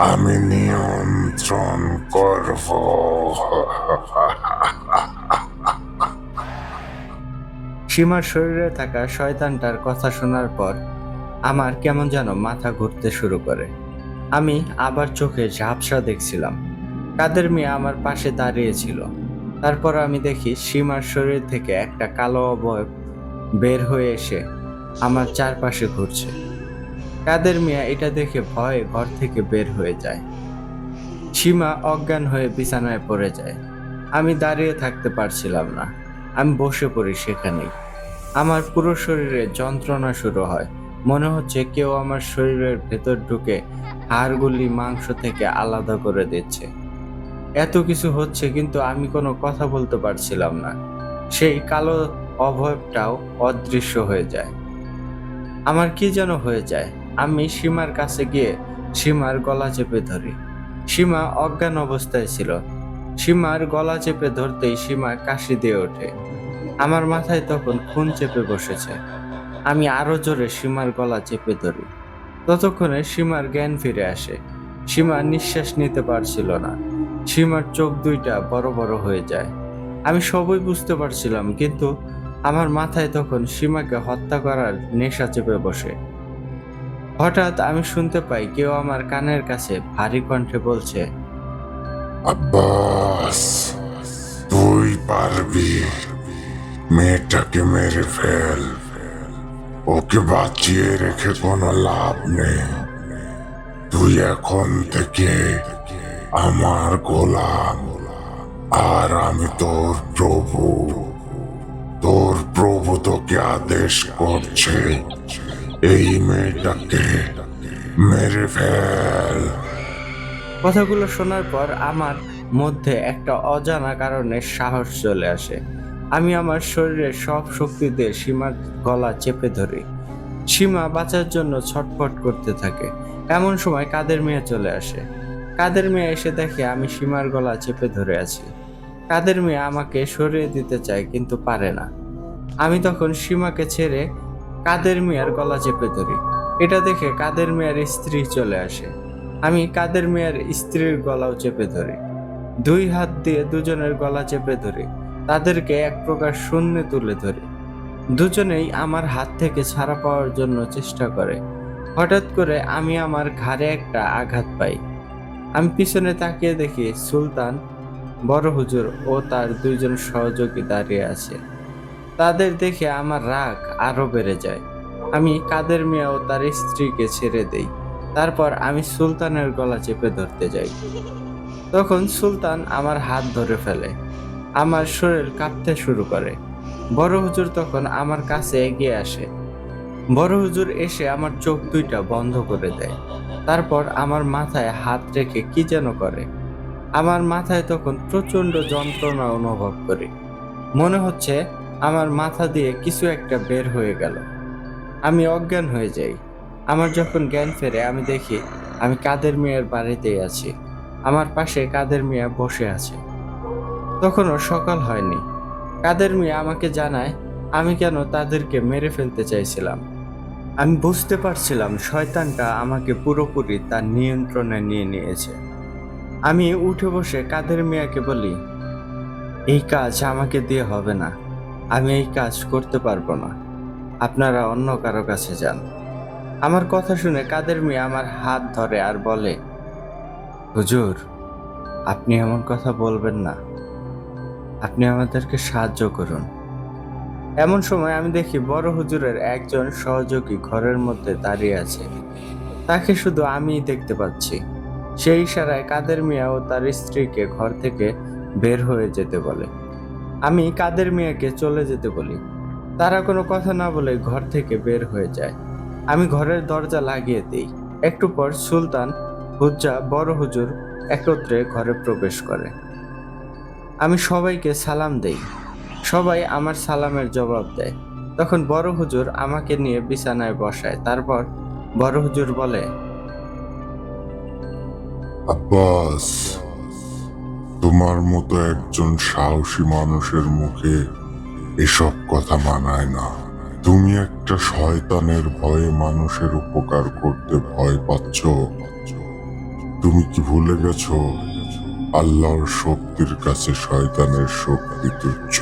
আমি নিয়ন্ত্রণ করব। সীমার শরীরে থাকা শয়তানটার কথা শোনার পর আমার কেমন যেন মাথা ঘুরতে শুরু করে। আমি আবার চোখে ঝাপসা দেখছিলাম। কাদের মিয়া আমার পাশে দাঁড়িয়েছিল। তারপর আমি দেখি সীমার শরীর থেকে একটা কালো অবয়ব বের হয়ে এসে আমার চারপাশে ঘুরছে। কাদের মিয়া এটা দেখে ভয়ে ঘর থেকে বের হয়ে যায়। সীমা অজ্ঞান হয়ে বিছানায় পড়ে যায়। আমি দাঁড়িয়ে থাকতে পারছিলাম না। আমি বসে পড়ি সেখানেই। আমার পুরো শরীরে যন্ত্রণা শুরু হয়। মনে হচ্ছে কেউ আমার শরীরের ভেতর ঢুকে হাড়গুলি মাংস থেকে আলাদা করে দিচ্ছে। এত কিছু হচ্ছে কিন্তু আমি কোনো কথা বলতে পারছিলাম না। সেই কালো অভয়টাও অদৃশ্য হয়ে যায়। আমার কি যেন হয়ে যায়। আমি সীমার কাছে গিয়ে সীমার গলা চেপে ধরি। সীমা অজ্ঞান অবস্থায় ছিল। সীমার গলা চেপে ধরতেই সীমা কাশি দিয়ে ওঠে। আমার মাথায় তখন খুন চেপে বসেছে। আমি আরো জোরে সীমার গলা চেপে ধরি। ততক্ষণে সীমার জ্ঞান ফিরে আসে। সীমা নিঃশ্বাস নিতে পারছিল না। সীমার চোখ দুইটা বড় বড় হয়ে যায়। আমি সবই বুঝতে পারছিলাম, কিন্তু আমার মাথায় তখন সীমাকে হত্যা করার নেশা চেপে বসে। হঠাৎ আমি শুনতে পাই কেউ আমার কানের কাছে ভারী কণ্ঠে বলছে, আব্বাস, তুই পারবি। মেয়েটাকে মেরে ফেল। ওকে বাঁচিয়ে রেখে কোনো লাভ নেই। তুই এখন থেকে আমার গোলাম, আর আমি তোর প্রভু। তোর প্রভু তোকে আদেশ করছে, এই মেয়েটাকে মেরে ফেল। কথাগুলো শোনার পর আমার মধ্যে একটা অজানা কারণে সাহস চলে আসে। আমি আমার শরীরের সব শক্তি দিয়ে সীমার গলা চেপে ধরি। সীমা বাঁচার জন্য ছটফট করতে থাকে। এমন সময় কাদের মিয়া চলে আসে। কাদের মিয়া এসে দেখে আমি সীমার গলা চেপে ধরে আছি। কাদের মিয়া আমাকে সরিয়ে দিতে চায় কিন্তু পারে না। আমি তখন সীমাকে ছেড়ে কাদের মিয়ার গলা চেপে ধরি। এটা দেখে কাদের মিয়ার স্ত্রী চলে আসে। আমি কাদের মিয়ার স্ত্রীর গলাও চেপে ধরি। দুই হাত দিয়ে দুজনের গলা চেপে ধরি। তাদেরকে এক প্রকার শূন্যে তুলে ধরি। দুজনেই আমার হাত থেকে ছাড়া পাওয়ার জন্য চেষ্টা করে। হঠাৎ করে আমি আমার ঘাড়ে একটা আঘাত পাই। আমি পিছনে তাকিয়ে দেখি সুলতান, বড় হুজুর ও তার দুইজন সহযোগী দাঁড়িয়ে আছে। তাদের দেখে আমার রাগ আরো বেড়ে যায়। আমি কাদের মিয়া ও তার স্ত্রীকে ছেড়ে দেই। তারপর আমি সুলতানের গলা চেপে ধরতে যাই। তখন সুলতান আমার হাত ধরে ফেলে। আমার শরীর কাঁপতে শুরু করে। বড় হুজুর তখন আমার কাছে এগিয়ে আসে। বড় হুজুর এসে আমার চোখ দুইটা বন্ধ করে দেয়। তারপর আমার মাথায় হাত রেখে কি যেন করে। আমার মাথায় তখন প্রচন্ড যন্ত্রণা অনুভব করি। মনে হচ্ছে আমার মাথা দিয়ে কিছু একটা বের হয়ে গেল। আমি অজ্ঞান হয়ে যাই। আমার যখন জ্ঞান ফেরে আমি দেখি আমি কাদের মিয়ার বাড়িতেই আছি। আমার পাশে কাদের মিয়া বসে আছে। তখনও সকাল হয়নি। কাদের মিয়া আমাকে জানায় আমি কেন তাদেরকে মেরে ফেলতে চাইছিলাম। আমি বুঝতে পারছিলাম শয়তানটা আমাকে পুরোপুরি তার নিয়ন্ত্রণে নিয়ে নিয়েছে। আমি উঠে বসে কাদের মিয়াকে বলি, এই কাজ আমাকে দিয়ে হবে না। আমি এই কাজ করতে পারবো না। আপনারা অন্য কারো কাছে যান। আমার কথা শুনে কাদের মিয়া আমার হাত ধরে আর বলে, হুজুর, আপনি এমন কথা বলবেন না। আপনি আমাদেরকে সাহায্য করুন। এমন সময় আমি দেখি বড় হুজুরের একজন সহযোগী ঘরের মধ্যে দাঁড়িয়ে আছে। তাকে শুধু আমিই দেখতে পাচ্ছি। সেই ইশারায় কাদের মিয়া ও তার স্ত্রীকে ঘর থেকে বের হয়ে যেতে বলে। আমি কাদের মিয়াকে চলে যেতে বলি। তারা কোনো কথা না বলে ঘর থেকে বের হয়ে যায়। আমি ঘরের দরজা লাগিয়ে দিই। একটু পর সুলতান, হুজ্জা, বড় হুজুর একত্রে ঘরে প্রবেশ করে। আমি সবাইকে সালাম দেই। সবাই আমার সালামের জবাব দেয়। তখন বড় হুজুর আমাকে নিয়ে বিছানায় বসায়। তারপর বড় হুজুর বলে, আব্বাস, তোমার মতো একজন সাহসী মানুষের মুখে এসব কথা মানায় না। তুমি একটা শয়তানের ভয়ে মানুষের উপকার করতে ভয় পাচ্ছ। তুমি কি ভুলে গেছো আল্লাহর শক্তির কাছে শয়তানের শক্তি তুচ্ছ?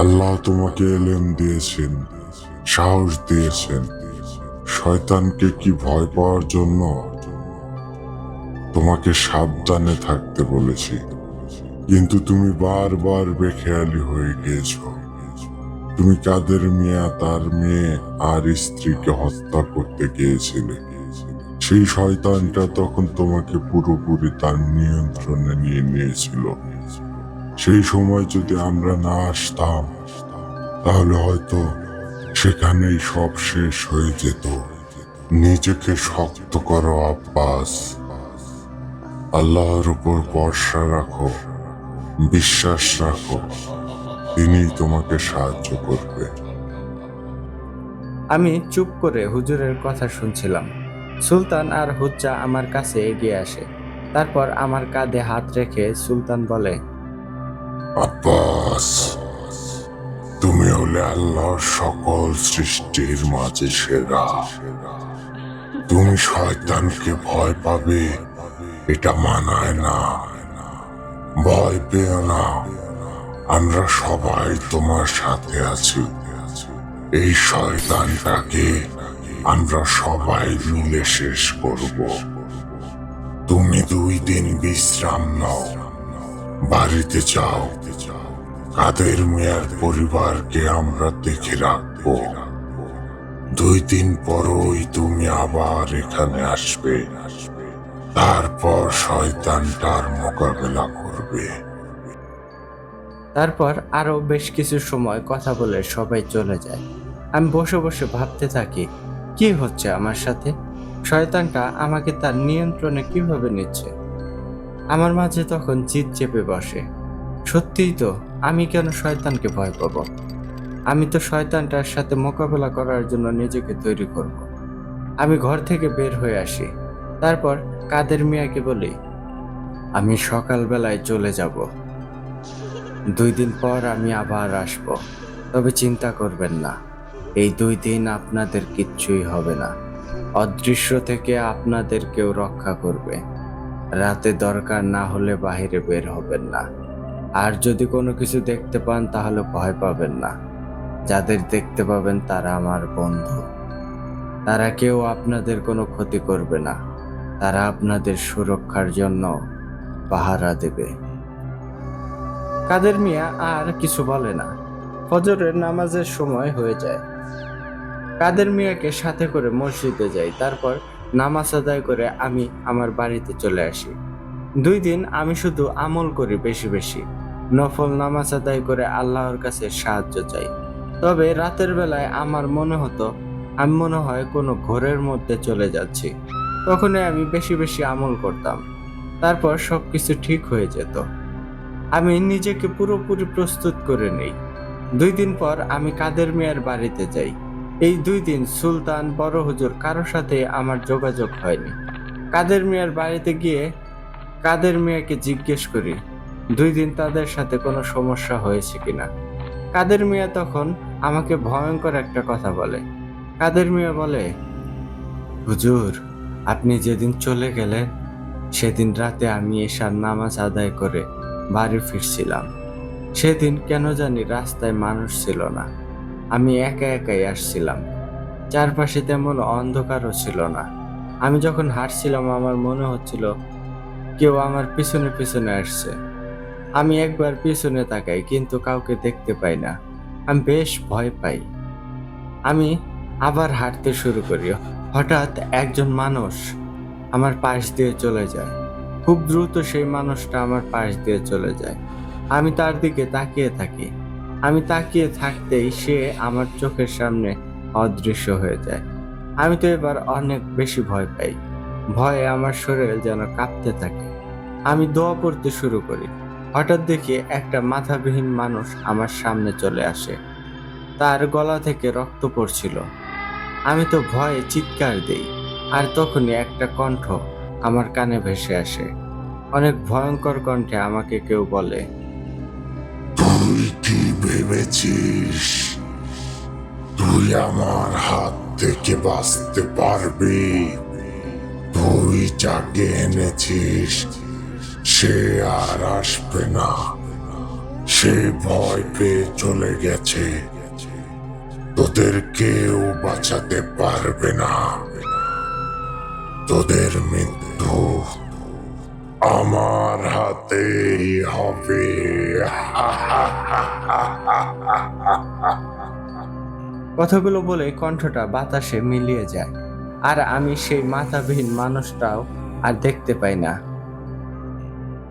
আল্লাহ তোমাকে এলেম দিয়েছেন, সাহস দিয়েছেন। শয়তানকে কি ভয় পাওয়ার জন্য তোমাকে সাবধানে থাকতে বলেছি, কিন্তু তুমি বারবার বেখেয়ালি হয়ে গিয়েছো। তুমি কাদের মিয়া, তার মেয়ে আর স্ত্রীকে হত্যা করতে গিয়েছিলে। সেই শয়তানটা তখন তোমাকে পুরোপুরি তার নিয়ন্ত্রণে নিয়ে নিয়েছিল। সেই সময় যদি আমরা না আসতাম, তাহলে হয়তো সেখানেই সব শেষ হয়ে যেত। নিজেকে শক্ত করো আব্বাস। আল্লাহর উপর ভরসা রাখো, বিশ্বাস রাখো, তিনিই তোমাকে সাহায্য করবে। আমি চুপ করে হুজুরের কথা শুনছিলাম। সুলতান আর হুজ্জা আমার কাছে এগিয়ে আসে। তারপর আমার কাঁধে হাত রেখে সুলতান বলে, আব্বাস, তুমি হলে আল্লাহর সকল সৃষ্টির মাঝে সেরা। তুমি শয়তানকে ভয় পাবে এটা মানায় না। ভয় পেও না, আমরা সবাই তোমার সাথে আছি। এই শয়তানটাকে আমরা সবাই মিলে শেষ করব। তুমি 2 দিন বিশ্রাম নাও, বাড়িতে যাও। কাদের মিয়ার পরিবারকে আমরা দেখে রাখবো। 2 দিন পরই তুমি আবার এখানে আসবে। তারপর শয়তানটার মোকাবেলা করবে। তারপর আরো বেশ কিছু সময় কথা বলে সবাই চলে যায়। আমি বসে বসে ভাবতে থাকি, কি হচ্ছে আমার সাথে? শয়তানটা আমাকে তার নিয়ন্ত্রণে কিভাবে নিচ্ছে? আমার মাঝে তখন জিদ চেপে বসে। সত্যিই তো, আমি কেন শয়তানকে ভয় পাবো? আমি তো শয়তানটার সাথে মোকাবেলা করার জন্য নিজেকে তৈরি করব। আমি ঘর থেকে বের হয়ে আসি। তারপর কাদের মিয়াকে বলি, আমি সকালবেলায় চলে যাব। 2 দিন পর আমি আবার আসব। তবে চিন্তা করবেন না, এই 2 দিন আপনাদের কিচ্ছুই হবে না। অদৃশ্য থেকে আপনাদের কেউ রক্ষা করবে। রাতে দরকার না হলে বাইরে বের হবেন না। আর যদি কোনো কিছু দেখতে পান তাহলে ভয় পাবেন না। যাদের দেখতে পাবেন তারা আমার বন্ধু। তারা কেউ আপনাদের কোনো ক্ষতি করবে না। তারা আপনাদের সুরক্ষার জন্য পাহারা দেবে। কাদের মিয়া আর কিছু বলে না। ফজরের নামাজের সময় হয়ে যায়। কাদের মিয়াকে সাথে করে মসজিদে যাই। তারপর নামাজ আদায় করে আমি আমার বাড়িতে চলে আসি। 2 দিন আমি শুধু আমল করি বেশি বেশি। নফল নামাজ আদায় করে আল্লাহর কাছে সাহায্য চাই। তবে রাতের বেলায় আমার মনে হতো আমি মনে হয় কোনো ঘোরের মধ্যে চলে যাচ্ছি। তখনই আমি বেশি বেশি আমল করতাম। তারপর সবকিছু ঠিক হয়ে যেত। আমি নিজেকে পুরোপুরি প্রস্তুত করে নেই। 2 দিন পর আমি কাদের মিয়ার বাড়িতে যাই। এই 2 দিন সুলতান, বড় হুজুর কারোর সাথে আমার যোগাযোগ হয়নি। কাদের মিয়ার বাড়িতে গিয়ে কাদের মিয়াকে জিজ্ঞেস করি 2 দিন তাদের সাথে কোনো সমস্যা হয়েছে কিনা। কাদের মিয়া তখন আমাকে ভয়ঙ্কর একটা কথা বলে। কাদের মিয়া বলে, হুজুর, আপনি যেদিন চলে গেলেন সেদিন রাতে আমি এশার নামাজ আদায় করে বাড়ি ফিরছিলাম। সেদিন কেন জানি রাস্তায় মানুষ ছিল না। আমি একা একাই আসছিলাম। চারপাশে তেমন অন্ধকারও ছিল না। আমি যখন হাঁটছিলাম আমার মনে হচ্ছিল কেউ আমার পিছনে পিছনে আসছে। আমি একবার পিছনে তাকাই কিন্তু কাউকে দেখতে পাই না। আমি বেশ ভয় পাই। আমি আবার হাঁটতে শুরু করি। হঠাৎ একজন মানুষ আমার পাশ দিয়ে চলে যায়। খুব দ্রুত সেই মানুষটা আমার পাশ দিয়ে চলে যায়। আমি তার দিকে তাকিয়ে থাকি। আমি তাকিয়ে থাকতেই সে আমার চোখের সামনে অদৃশ্য হয়ে যায়। আমি তো এবার অনেক বেশি ভয় পাই। ভয়ে আমার শরীর যেন কাঁপতে থাকে। আমি দোয়া পড়তে শুরু করি। হঠাৎ দেখি একটা মাথাবিহীন মানুষ আমার সামনে চলে আসে। তার গলা থেকে রক্ত পড়ছিল। আমি তো ভয়ে চিৎকার দেই। আর তখনই একটা কণ্ঠ আমার কানে ভেসে আসে। অনেক ভয়ঙ্কর কণ্ঠে আমাকে কেউ বলে, তুই কি ভেবেছিস তুই আমার হাত থেকে বাঁচতে পারবি? তুই যাকে এনেছিস সে আর আসবে না। সে ভয় পেয়ে চলে গেছে। তোদের কেউ বাঁচাতে পারবে না। তোদের মৃত্যু আমার হাতেই হবে। কথাগুলো বলে কণ্ঠটা বাতাসে মিলিয়ে যায়। আর আমি সেই মাথাবিহীন মানুষটাও আর দেখতে পাই না।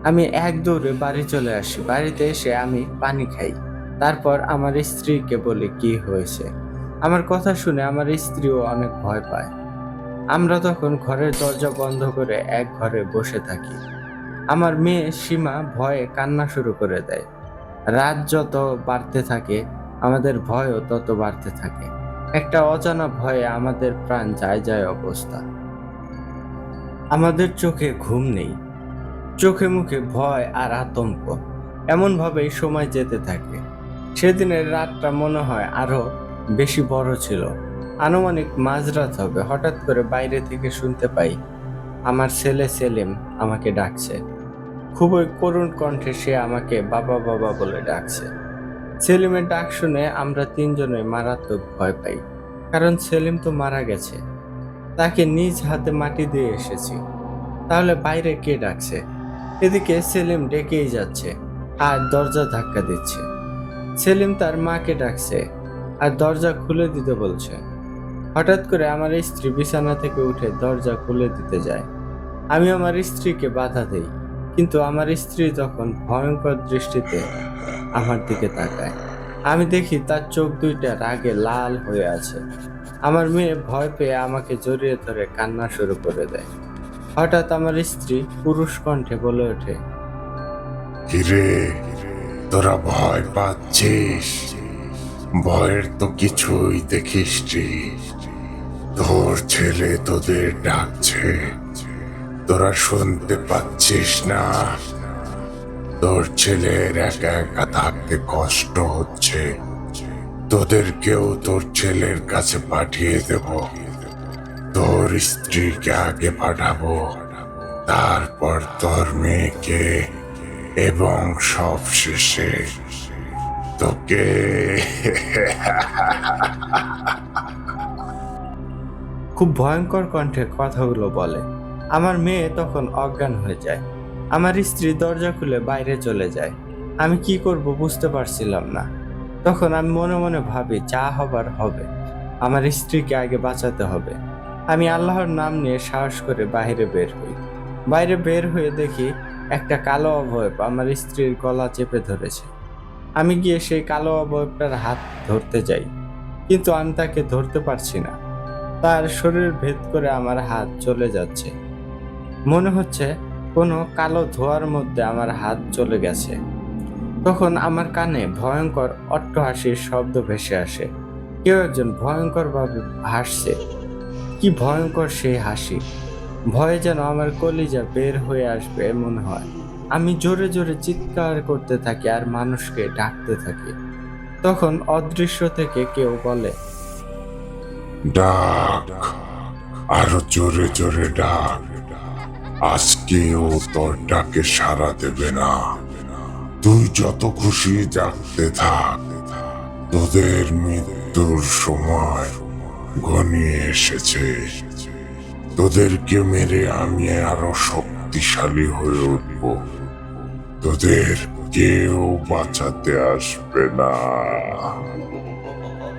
আমি এক দৌড়ে বাড়ি চলে আসি। বাড়িতে এসে আমি পানি খাই। তারপর আমার স্ত্রীকে বলি কি হয়েছে। আমার কথা শুনে আমার স্ত্রীও অনেক ভয় পায়। আমরা তখন ঘরের দরজা বন্ধ করে এক ঘরে বসে থাকি। আমার মেয়ে সীমা ভয়ে কান্না শুরু করে দেয়। রাত যত বাড়তে থাকে আমাদের ভয়ও তত বাড়তে থাকে। একটা অজানা ভয়ে আমাদের প্রাণ যায় যায় অবস্থা। আমাদের চোখে ঘুম নেই, চোখে মুখে ভয় আর আতঙ্ক। এমন ভাবেই সময় যেতে থাকে। সেদিনের রাতটা মনে হয় আরো বেশি বড় ছিল। আনুমানিক মাঝরাত হবে। হঠাৎ করে বাইরে থেকে শুনতে পাই আমার ছেলে সেলিম আমাকে ডাকছে। খুবই করুণ কণ্ঠে সে আমাকে বাবা বাবা বলে ডাকছে। সেলিমের ডাক শুনে আমরা 3 জনে মারাত্মক ভয় পাই। কারণ সেলিম তো মারা গেছে, তাকে নিজ হাতে মাটি দিয়ে এসেছি। তাহলে বাইরে কে ডাকছে? এদিকে সেলিম ডেকেই যাচ্ছে আর দরজা ধাক্কা দিচ্ছে। সেলিম তার মাকে ডাকছে আর দরজা খুলে দিতে বলছে। হঠাৎ করে আমার স্ত্রী বিছানা থেকে উঠে দরজা খুলে দিতে যায়। আমি আমার স্ত্রীকে বাধা দেই, কিন্তু আমার স্ত্রী তখন ভয়ঙ্কর দৃষ্টিতে আমার দিকে তাকায়। আমি দেখি তার চোখ দুইটা রাগে লাল হয়ে আছে। আমার মেয়ে ভয় পেয়ে আমাকে জড়িয়ে ধরে কান্না শুরু করে দেয়। হঠাৎ আমার স্ত্রী পুরুষ কণ্ঠে বলে ওঠে, কিরে, তোরা ভয় পাচ্ছিস? ভয়ের তো কিছুই দেখিসনি। তোর ছেলে তোদের ডাকছে, তোরা শুনতে পাচ্ছিস না? তোর ছেলের একা একা থাকতে কষ্ট হচ্ছে, তোদেরকেও তোর ছেলের কাছে পাঠিয়ে দেব। তোর স্ত্রীকে আগে পাঠাবো, তারপর তোর মেয়েকে, এবং সব শেষে তোকে। খুব ভয়ঙ্কর কণ্ঠে কথাগুলো বলে। আমার মেয়ে তখন অজ্ঞান হয়ে যায়। আমার স্ত্রী দরজা খুলে বাইরে চলে যায়। আমি কি করব বুঝতে পারছিলাম না। তখন আমি মনে মনে ভাবি, যা হবার হবে, আমার স্ত্রীকে আগে বাঁচাতে হবে। আমি আল্লাহর নাম নিয়ে সাহস করে বাইরে বের হই। বাইরে বের হয়ে দেখি একটা কালো অবয়ব আমার স্ত্রীর গলা চেপে ধরেছে। আমি গিয়ে সেই কালো অবয়বটার হাত ধরতে যাই, কিন্তু আমি তাকে ধরতে পারছি না। তার শরীর ভেদ করে আমার হাত চলে যাচ্ছে। মনে হচ্ছে কোনো কালো ধোঁয়ার মধ্যে আমার হাত চলে গেছে। তখন আমার কানে ভয়ঙ্কর অট্টহাসির শব্দ ভেসে আসে। কেউ একজন ভয়ঙ্করভাবে হাসছে। কি ভয়ঙ্কর সেই হাসি! ভয়ে যেন আমার কলিজা বের হয়ে আসবে মনে হয়। আমি জোরে জোরে চিৎকার করতে থাকি আর মানুষকে ডাকতে থাকি। তখন অদৃশ্য থেকে কেউ বলে, ডাক, আরো জোরে জোরে ডাক। আজকেও তোর ডাকে সাড়া দেবে না। তুই যত খুশি ডাকতে থাক, তোদের মৃত্যুর সময় ঘনিয়ে এসেছে। তোদেরকে মেরে আমি আরো শক্তিশালী হয়ে উঠব। তোদের কেউ বাঁচাতে আসবে না।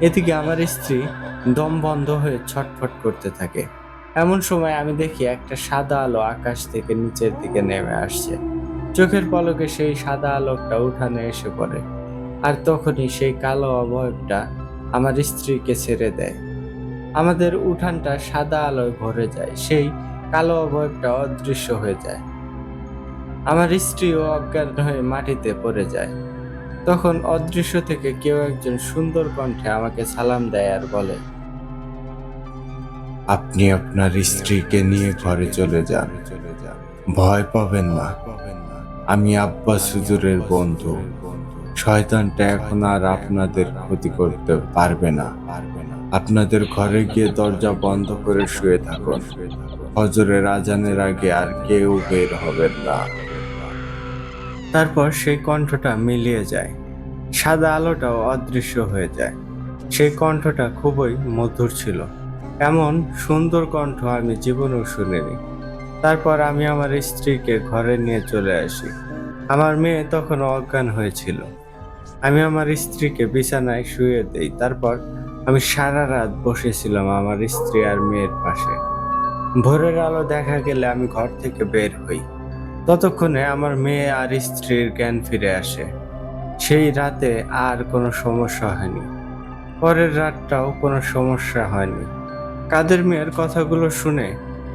এদিকে আমার স্ত্রী দম বন্ধ হয়ে ছটফট করতে থাকে। এমন সময় আমি দেখি একটা সাদা আলো আকাশ থেকে নিচের দিকে নেমে আসছে। চোখের পলকে সেই সাদা আলোকটা উঠানে এসে পড়ে, আর তখনই সেই কালো অবয়বটা আমার স্ত্রীকে ছেড়ে দেয়। আমাদের উঠানটা সাদা আলোয় ভরে যায়। সেই কালো অবয়বটা অদৃশ্য হয়ে যায়। আমার স্ত্রীও অজ্ঞান হয়ে মাটিতে পড়ে যায়। তখন অদৃশ্য থেকে কেউ একজন সুন্দর কণ্ঠে আমাকে সালাম দেয় আর বলে, আপনি আপনার স্ত্রীকে নিয়ে ঘরে চলে যান, ভয় পাবেন না। আমি আব্বাস হুজুরের বন্ধু। শয়তানটা এখন আর আপনাদের ক্ষতি করতে পারবে না। আপনাদের ঘরে গিয়ে দরজা বন্ধ করে শুয়ে থাকুন। ফজরের আজানের আগে আর কেউ বের হবেন না। তারপর সেই কণ্ঠটা মিলিয়ে যায়। সাদা আলোটাও অদৃশ্য হয়ে যায়। সেই কণ্ঠটা খুবই মধুর ছিল। এমন সুন্দর কণ্ঠ আমি জীবনেও শুনিনি। তারপর আমি আমার স্ত্রীকে ঘরে নিয়ে চলে আসি। আমার মেয়ে তখন অজ্ঞান হয়েছিল। আমি আমার স্ত্রীকে বিছানায় শুয়ে দেই। তারপর আমি সারা রাত বসেছিলাম আমার স্ত্রী আর মেয়ের পাশে। ভোরের আলো দেখা গেলে আমি ঘর থেকে বের হই। ততক্ষণে আমার মেয়ে আর স্ত্রীর জ্ঞান ফিরে আসে। সেই রাতে আর কোনো সমস্যা হয়নি। পরের রাতটাও কোনো সমস্যা হয়নি। কাদের মিয়ার কথাগুলো শুনে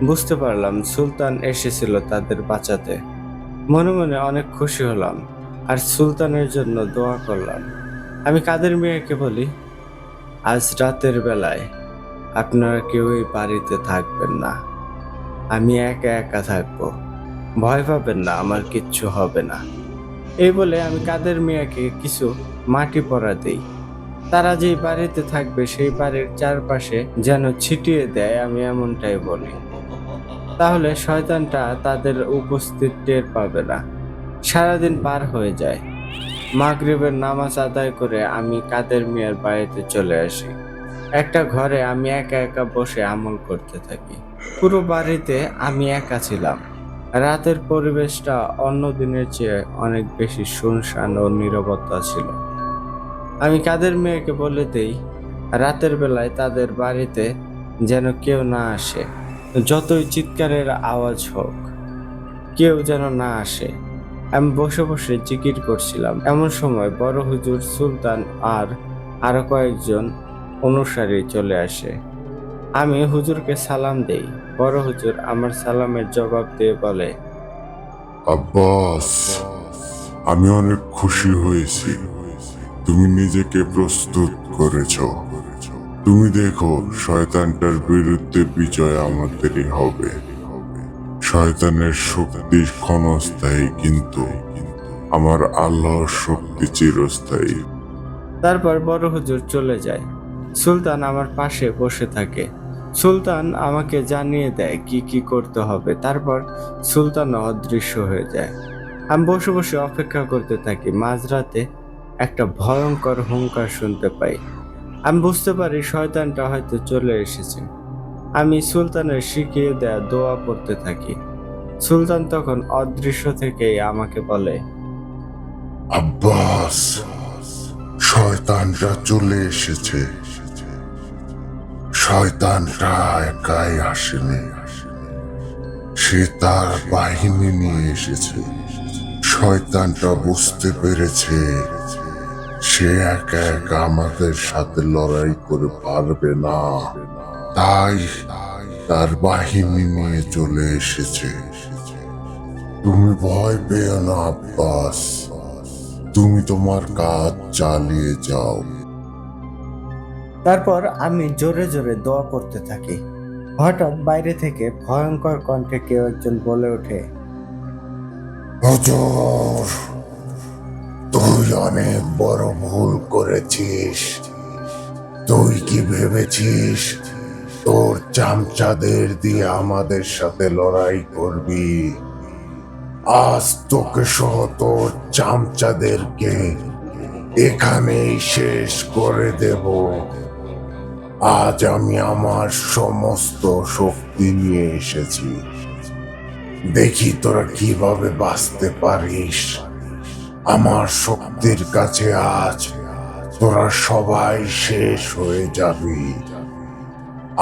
বুঝতে পারলাম সুলতান এসেছিল তাদের বাঁচাতে। মনে মনে অনেক খুশি হলাম আর সুলতানের জন্য দোয়া করলাম। আমি কাদের মিয়াকে বলি, আজ রাতের বেলায় আপনারা কেউই বাড়িতে থাকবেন না। আমি একা একা থাকবো। ভয় পাবেন না, আমার কিচ্ছু হবে না। এই বলে আমি কাদের মিয়াকে কিছু মাটি পড়া দেই। তারা যেই বাড়িতে থাকবে সেই বাড়ির চারপাশে যেন ছিটিয়ে দেয়, আমি এমনটাই বলি। তাহলে শয়তানটা তাদের উপস্থিত টের পাবে না। সারাদিন পার হয়ে যায়। মাগরিবের নামাজ আদায় করে আমি কাদের মিয়ার বাড়িতে চলে আসি। একটা ঘরে আমি একা একা বসে আমল করতে থাকি। পুরো বাড়িতে আমি একা ছিলাম। রাতের পরিবেশটা অন্য দিনের চেয়ে অনেক বেশি শুনশান ও নীরবতা ছিল। আমি কাদের মেয়েকে বলে দেই রাতের বেলায় তাদের বাড়িতে যেন কেউ না আসে, যতই চিৎকারের আওয়াজ হোক কেউ যেন না আসে। আমি বসে বসে জিকির করছিলাম, এমন সময় বড় হুজুর, সুলতান আর আরো কয়েকজন অনুসারী চলে আসে। আমি হুজুরকে সালাম দেই। বড় হুজুর আমার সালামের জবাব দিয়ে বলে, আব্বাস, আমি অনেক খুশি হয়েছি। তুমি নিজেকে প্রস্তুত করেছো। তুমি দেখো, শয়তানটার বিরুদ্ধে বিজয় আমাদেরই হবে। শয়তানের শক্তি ক্ষণস্থায়ী, কিন্তু আমার আল্লাহর শক্তি চিরস্থায়ী। তারপর বড় হুজুর চলে যায়। সুলতান আমার পাশে বসে থাকে। সুলতান আমাকে জানিয়ে দেয় কি কি করতে হবে। তারপর সুলতান অদৃশ্য হয়ে যায়। আমি বসে বসে অপেক্ষা করতে থাকি। মাঝরাতে একটা ভয়ঙ্কর হুংকার শুনতে পাই। আমি বুঝতে পারি শয়তানটা হয়তো চলে এসেছে। আমি সুলতানের শিখিয়ে দেয়া দোয়া পড়তে থাকি। সুলতান তখন অদৃশ্য থেকেই আমাকে বলে, আব্বাস, শয়তানটা চলে এসেছে। শয়তানটা একাই আসেনি, সে তার বাহিনী নিয়ে এসেছে। শয়তানটা বুঝতে পেরেছে সে একা একা আমাদের সাথে লড়াই করে পারবে না, তাই তার বাহিনী নিয়ে চলে এসেছে। তুমি ভয় পেও না আব্বাস, তুমি তোমার কাজ চালিয়ে যাও। তারপর আমি জোরে জোরে দোয়া পড়তে থাকি। হঠাৎ বাইরে থেকে ভয়ঙ্কর কণ্ঠে কেউ একজন বলে ওঠে, হুজুর, তুই অনেক বড় ভুল করেছিস। তুই কি ভেবেছিস তোর চামচাদের দিয়ে আমাদের সাথে লড়াই করবি? আজ তোকে সহ তোর চামচাদেরকে এখানেই শেষ করে দেব। আজ আমি আমার সমস্ত শক্তি নিয়ে এসেছি। দেখি তোরা কিভাবে বাঁচতে পারিস। আমার শক্তির কাছে আজ তোরা সবাই শেষ হয়ে যাবি।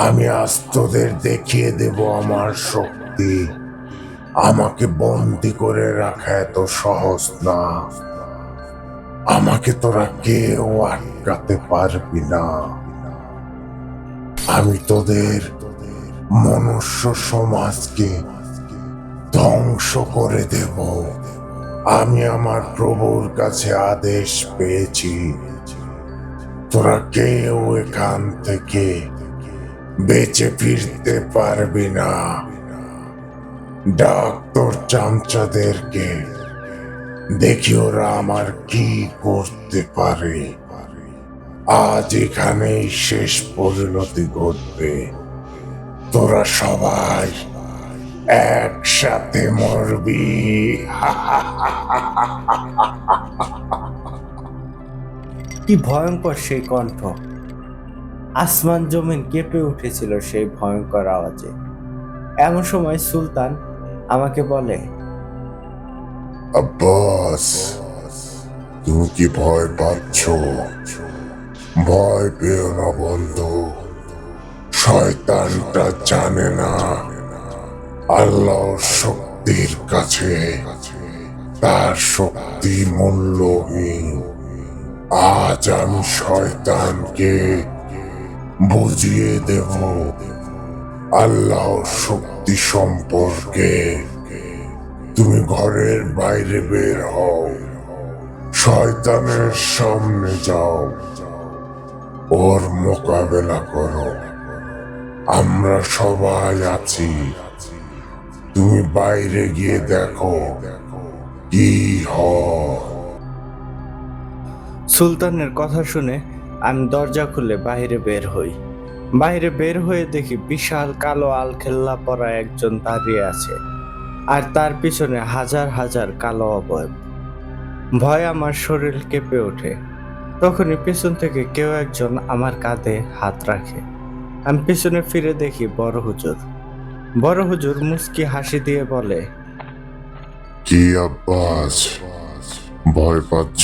আমি আজ তোদের দেখিয়ে দেব আমার শক্তি। আমাকে বন্দি করে রাখা এত সহজ না। আমাকে তোরা কেউ আটকাতে পারবি না। আমি তোদের মনুষ্য সমাজকে ধ্বংস করে দেব। আমি আমার প্রভুর কাছে আদেশ পেয়েছি, তোরা কেউ এখান থেকে বেঁচে ফিরতে পারবি না। ডাক তোর চামচাদেরকে, দেখি ওরা আমার কি করতে পারে। আজ এখানেই শেষ পরিণতি ঘটবে। তোরা সবাই একসাথে মরবি। কি ভয়ঙ্কর সেই কণ্ঠ! আসমান জমিন কেঁপে উঠেছিল সেই ভয়ঙ্কর আওয়াজে। এমন সময় সুলতান আমাকে বলে, আব্বাস, তুমি কি ভয় পাচ্ছ? ভয় পেও না বন্ধু। শয়তানটা জানে না আল্লাহর শক্তির কাছে তার শক্তি মূল্যহীন। আজ আমি শয়তানকে বুঝিয়ে দেব আল্লাহর শক্তি সম্পর্কে। তুমি ঘরের বাইরে বের হও, শয়তানের সামনে যাও, ওর মোকাবেলা করো। আমরা সবাই আছি। তুমি বাইরে গিয়ে দেখো কি হয়। সুলতানের কথা শুনে আমি দরজা খুলে বাইরে বের হই। বাইরে বের হয়ে দেখি বিশাল কালো আলখেল্লা পরা একজন দাঁড়িয়ে আছে, আর তার পিছনে হাজার হাজার কালো অবয়ব। ভয়ে আমার শরীর কেঁপে ওঠে। তখনই পেছন থেকে কেউ একজন আমার কাঁধে হাত রাখে। আমি পেছনে ফিরে দেখি বড় হুজুর। বড় হুজুর মুচকি হাসি দিয়ে বলে, কি আব্বাস, ভয় পাচ্ছ?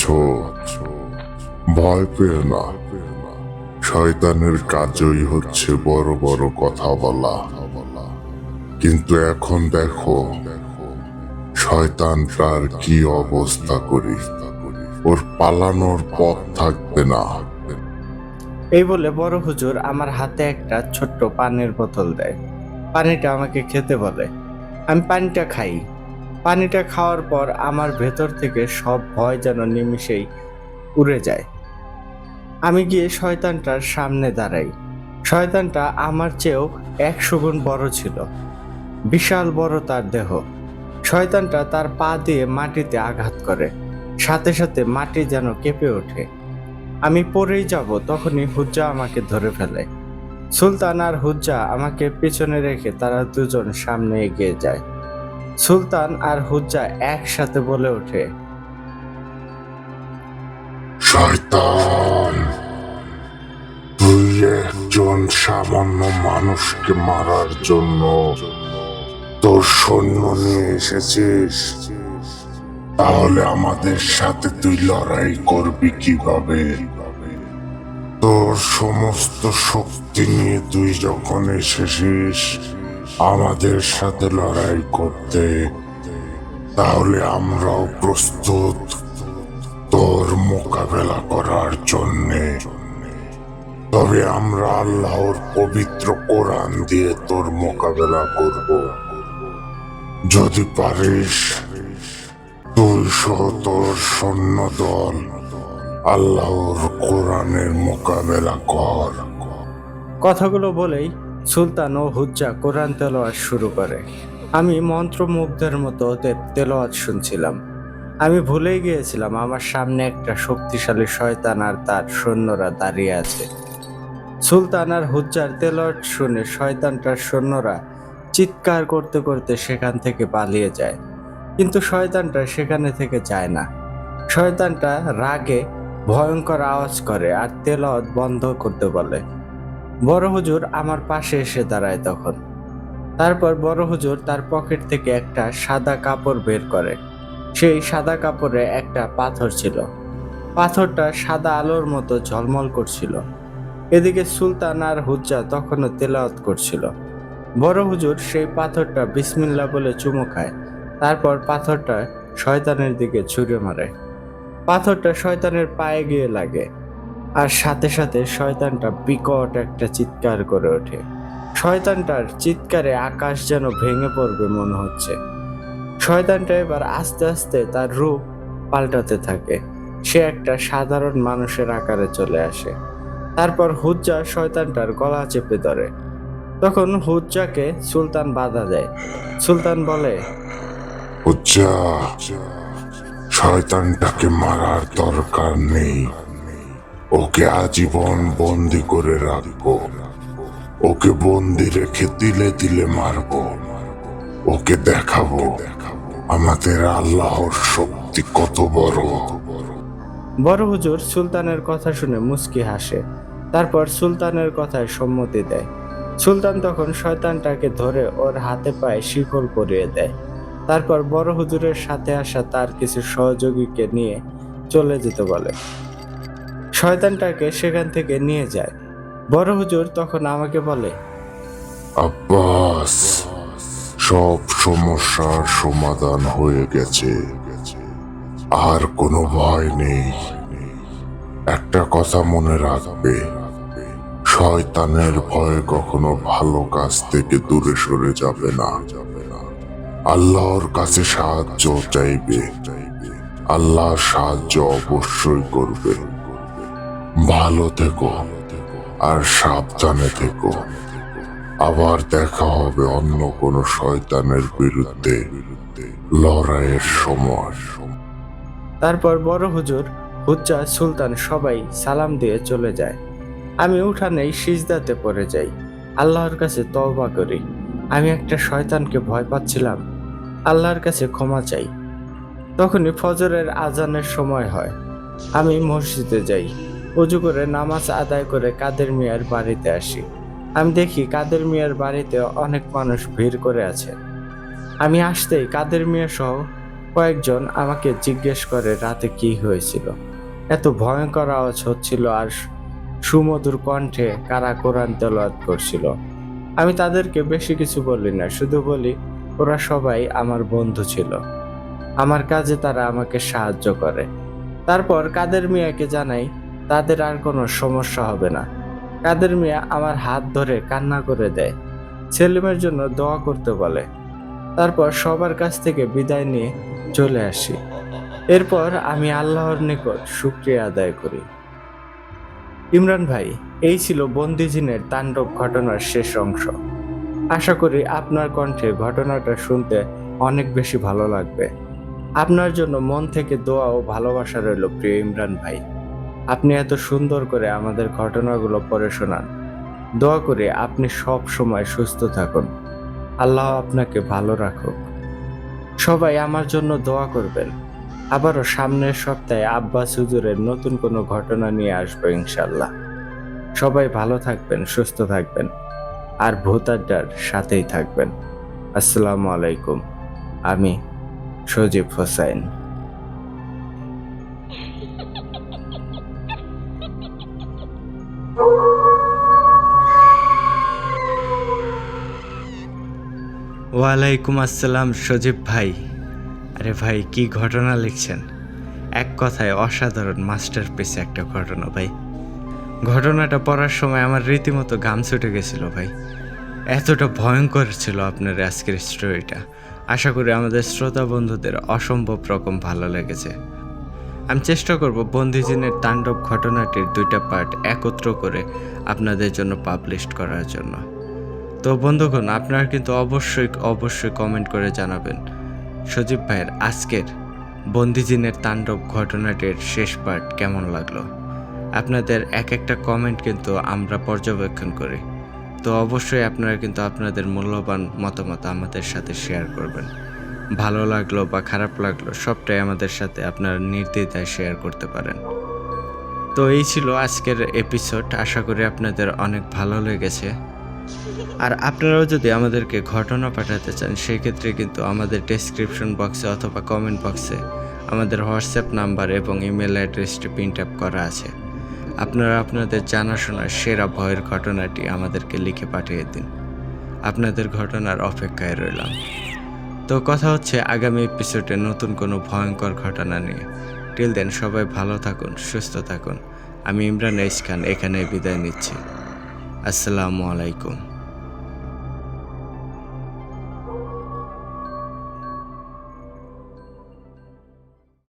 ভয় পেও না। শয়তানের কাজই হচ্ছে বড় বড় কথা বলা। কিন্তু এখন দেখো শয়তানটার কি অবস্থা করি। ওর পালানোর পথ থাকবে না। এই বলে বড় হুজুর আমার হাতে একটা ছোট্ট পানির বোতল দেয়। পানিটা আমাকে খেতে বলে। আমি পানিটা খাই। পানিটা খাওয়ার পর আমার ভেতর থেকে সব ভয় যেন নিমিষেই উড়ে যায়। আমি গিয়ে শয়তানটার সামনে দাঁড়াই। শয়তানটা আমার চেয়েও 100 গুণ বড় ছিল। বিশাল বড় তার দেহ। শয়তানটা তার পা দিয়ে মাটিতে আঘাত করে। সাথে সাথে মাটি যেন কেঁপে ওঠে। আমি পড়েই যাব, তখনই হুজ্জা আমাকে ধরে ফেলে। সুলতান আর হুজ্জা আমাকে পিছনে রেখে তারা দুজন সামনে এগিয়ে যায়। সুলতান আর হুজ্জা একসাথে বলে ওঠে, শয়তান, তুই একজন সামান্য মানুষকে মারার জন্য তোর সৈন্য নিয়ে এসেছিস। তাহলে আমাদের সাথে তুই লড়াই করবি কিভাবে? তোর সমস্ত শক্তি নিয়ে তুই যখন এসেছিস আমাদের সাথে লড়াই করতে, তাহলে আমরাও প্রস্তুত তোর মোকাবেলা করার জন্যে। তবে আমরা আল্লাহর পবিত্র কোরআন দিয়ে তোর মোকাবেলা করব। যদি পারিস তুই সহ তোর সৈন্য দল আল্লাহর কোরআনের মোকাবেলা কর। কথাগুলো বলেই সুলতান ও হুজ্জা কোরআন তেলাওয়াত শুরু করে। আমি মন্ত্রমুগ্ধের মতো ওদের তেলাওয়াত শুনছিলাম। আমি ভুলেই গিয়েছিলাম আমার সামনে একটা শক্তিশালী শয়তান আর তার সৈন্যরা দাঁড়িয়ে আছে। সুলতান আর হুজ্জার তেলাওয়াত শুনে শয়তানটার সৈন্যরা চিৎকার করতে করতে সেখান থেকে পালিয়ে যায়। কিন্তু শয়তানটা সেখানে থেকে যায় না। শয়তানটা রাগে ভয়ঙ্কর আওয়াজ করে আর তেলাওয়াত বন্ধ করতে বলে। বড় হুজুর আমার পাশে এসে দাঁড়ায় তখন। তারপর বড় হুজুর তার পকেট থেকে একটা সাদা কাপড় বের করে। সেই সাদা কাপড়ে একটা পাথর ছিল। পাথরটা সাদা আলোর মতো ঝলমল করছিল। এদিকে সুলতান আর হুজ্জা তখনও তেলাওয়াত করছিল। বড় হুজুর সেই পাথরটা বিসমিল্লাহ বলে চুমু খায়। তারপর পাথরটা শয়তানের দিকে ছুঁড়ে মারে। পাথরটা শয়তানের পায়ে গিয়ে লাগে আর সাথে সাথে শয়তানটা বিকট একটা চিৎকার করে ওঠে। শয়তানটার চিৎকারে আকাশ যেন ভেঙে পড়বে মনে হচ্ছে। শয়তানটা এবার আস্তে আস্তে তার রূপ পাল্টাতে থাকে। সে একটা সাধারণ মানুষের আকারে চলে আসে। তারপর হুজ্জা শয়তানটার গলা চেপে ধরে। তখন হুজ্জাকে সুলতান বাধা দেয়। সুলতান বলে, হুজ্জা, শয়তানটাকে মারার দরকার নেই। ওকে আজীবন বন্দি করে রাখবো। ওকে বন্দি রেখে তিলে তিলে মারবো। ওকে দেখাবো আমাদের আল্লাহর শক্তি কত বড়। বড় হুজুর সুলতানের কথা শুনে মুচকি হাসে। তারপর সুলতানের কথায় সম্মতি দেয়। সুলতান তখন শয়তানটাকে ধরে ওর হাতে পায়ে শিকল পরিয়ে দেয়। তারপর বড় হুজুরের সাথে আসা তার কিছু সহযোগীকে নিয়ে চলে যেতে বলে। শয়তানটাকে সেখান থেকে নিয়ে যায়। বড় হুজুর তখন আমাকে বলে, আব্বাস, সব সমস্যার সমাধান হয়ে গেছে। আর কোনো ভয় নেই। একটা কথা মনে রাখবে, শয়তানের ভয়ে কখনো ভালো কাজ থেকে দূরে সরে যাবে না। আল্লাহর কাছে সাহায্য চাইবে। আল্লাহর সাহায্য অবশ্যই করবে। ভালো থেকো আর সাবধানে থেকো। আবার দেখা হবে অন্য কোনো শয়তানের বিরুদ্ধে লড়াইয়ের সময়। তারপর বড় হুজুর, হুজ্জা, সুলতান সবাই সালাম দিয়ে চলে যায়। আমি উঠানেই সিজদাতে পড়ে যাই। আল্লাহর কাছে তওবা করি। আমি একটা শয়তানকে ভয় পাচ্ছিলাম। আল্লাহর কাছে ক্ষমা চাই। তখনই ফজরের আজানের সময় হয়। আমি মসজিদে যাই, অজু করে নামাজ আদায় করে কাদের মিয়ার বাড়িতে আসি। আমি দেখি কাদের মিয়ার বাড়িতে অনেক মানুষ ভিড় করে আছে। আমি আসতেই কাদের মিয়া সহ কয়েকজন আমাকে জিজ্ঞেস করে রাতে কি হয়েছিল। এত ভয়ঙ্কর আওয়াজ হচ্ছিল আর সুমধুর কণ্ঠে কারা কোরআন তেলাওয়াত করছিল। আমি তাদেরকে বেশি কিছু বলি না, শুধু বলি ওরা সবাই আমার বন্ধু ছিল, আমার কাজে তারা আমাকে সাহায্য করে। তারপর কাদের মিয়াকে জানাই তাদের আর কোনো সমস্যা হবে না। কাদের মিয়া আমার হাত ধরে কান্না করে দেয়, সেলিমের জন্য দোয়া করতে বলে। তারপর সবার কাছ থেকে বিদায় নিয়ে চলে আসি। এরপর আমি আল্লাহর নিকট শুকরিয়া আদায় করি। ইমরান ভাই, এই ছিল বন্দিজিনের তাণ্ডব ঘটনার শেষ অংশ। আশা করি আপনার কণ্ঠে ঘটনাটা শুনতে অনেক বেশি ভালো লাগবে। আপনার জন্য মন থেকে দোয়া ও ভালোবাসা রইল প্রিয় ইমরান ভাই। আপনি এত সুন্দর করে আমাদের ঘটনাগুলো পড়ে শোনান। দোয়া করি আপনি সব সময় সুস্থ থাকুন, আল্লাহ আপনাকে ভালো রাখুক। সবাই আমার জন্য দোয়া করবেন। আবারও সামনের সপ্তাহে আব্বাস হুজুরের নতুন কোনো ঘটনা নিয়ে আসবো ইনশাল্লাহ। সবাই ভালো থাকবেন, সুস্থ থাকবেন, আর ভূত আড্ডার সাথেই থাকবেন। আসসালামু আলাইকুম। আমি সজীব হোসাইন। ওয়ালাইকুম আসসালাম সজীব ভাই। আরে ভাই, কি ঘটনা লিখছেন! এক কথায় অসাধারণ মাস্টারপিস একটা ঘটনা ভাই। ঘটনাটা পড়ার সময় আমার রীতিমতো ঘাম ছুটে গেছিল ভাই। এতটা ভয়ঙ্কর ছিল আপনার আজকের স্টোরিটা। আশা করি আমাদের শ্রোতা বন্ধুদের অসম্ভব রকম ভালো লেগেছে। আমি চেষ্টা করব বন্দিজিনের তাণ্ডব ঘটনাটির 2টা পার্ট একত্র করে আপনাদের জন্য পাবলিশ করার জন্য। তো বন্ধুগণ, আপনারা কিন্তু অবশ্যই কমেন্ট করে জানাবেন সজীব ভাইয়ের আজকের বন্দিজিনের তাণ্ডব ঘটনাটির শেষ পার্ট কেমন লাগলো। আপনাদের এক একটা কমেন্ট কিন্তু আমরা পর্যবেক্ষণ করি। তো অবশ্যই আপনারা কিন্তু আপনাদের মূল্যবান মতামত আমাদের সাথে শেয়ার করবেন। ভালো লাগলো বা খারাপ লাগলো সবটাই আমাদের সাথে আপনারা নির্দ্বিধায় শেয়ার করতে পারেন। তো এই ছিল আজকের এপিসোড। আশা করি আপনাদের অনেক ভালো লেগেছে। আর আপনারাও যদি আমাদেরকে ঘটনা পাঠাতে চান, সেক্ষেত্রে কিন্তু আমাদের ডেসক্রিপশন বক্সে অথবা কমেন্ট বক্সে আমাদের হোয়াটসঅ্যাপ নাম্বার এবং ইমেল অ্যাড্রেসটি প্রিন্ট আপ করা আছে। আপনারা আপনাদের জানাশোনা সেরা ভয়ের ঘটনাটি আমাদেরকে লিখে পাঠিয়ে দিন। আপনাদের ঘটনার অপেক্ষায় রইলাম। তো কথা হচ্ছে আগামী এপিসোডে নতুন কোনো ভয়ঙ্কর ঘটনা নিয়ে। টিল দেন সবাই ভালো থাকুন, সুস্থ থাকুন। আমি ইমরান এইচ খান এখানে বিদায় নিচ্ছি। আসসালামু আলাইকুম।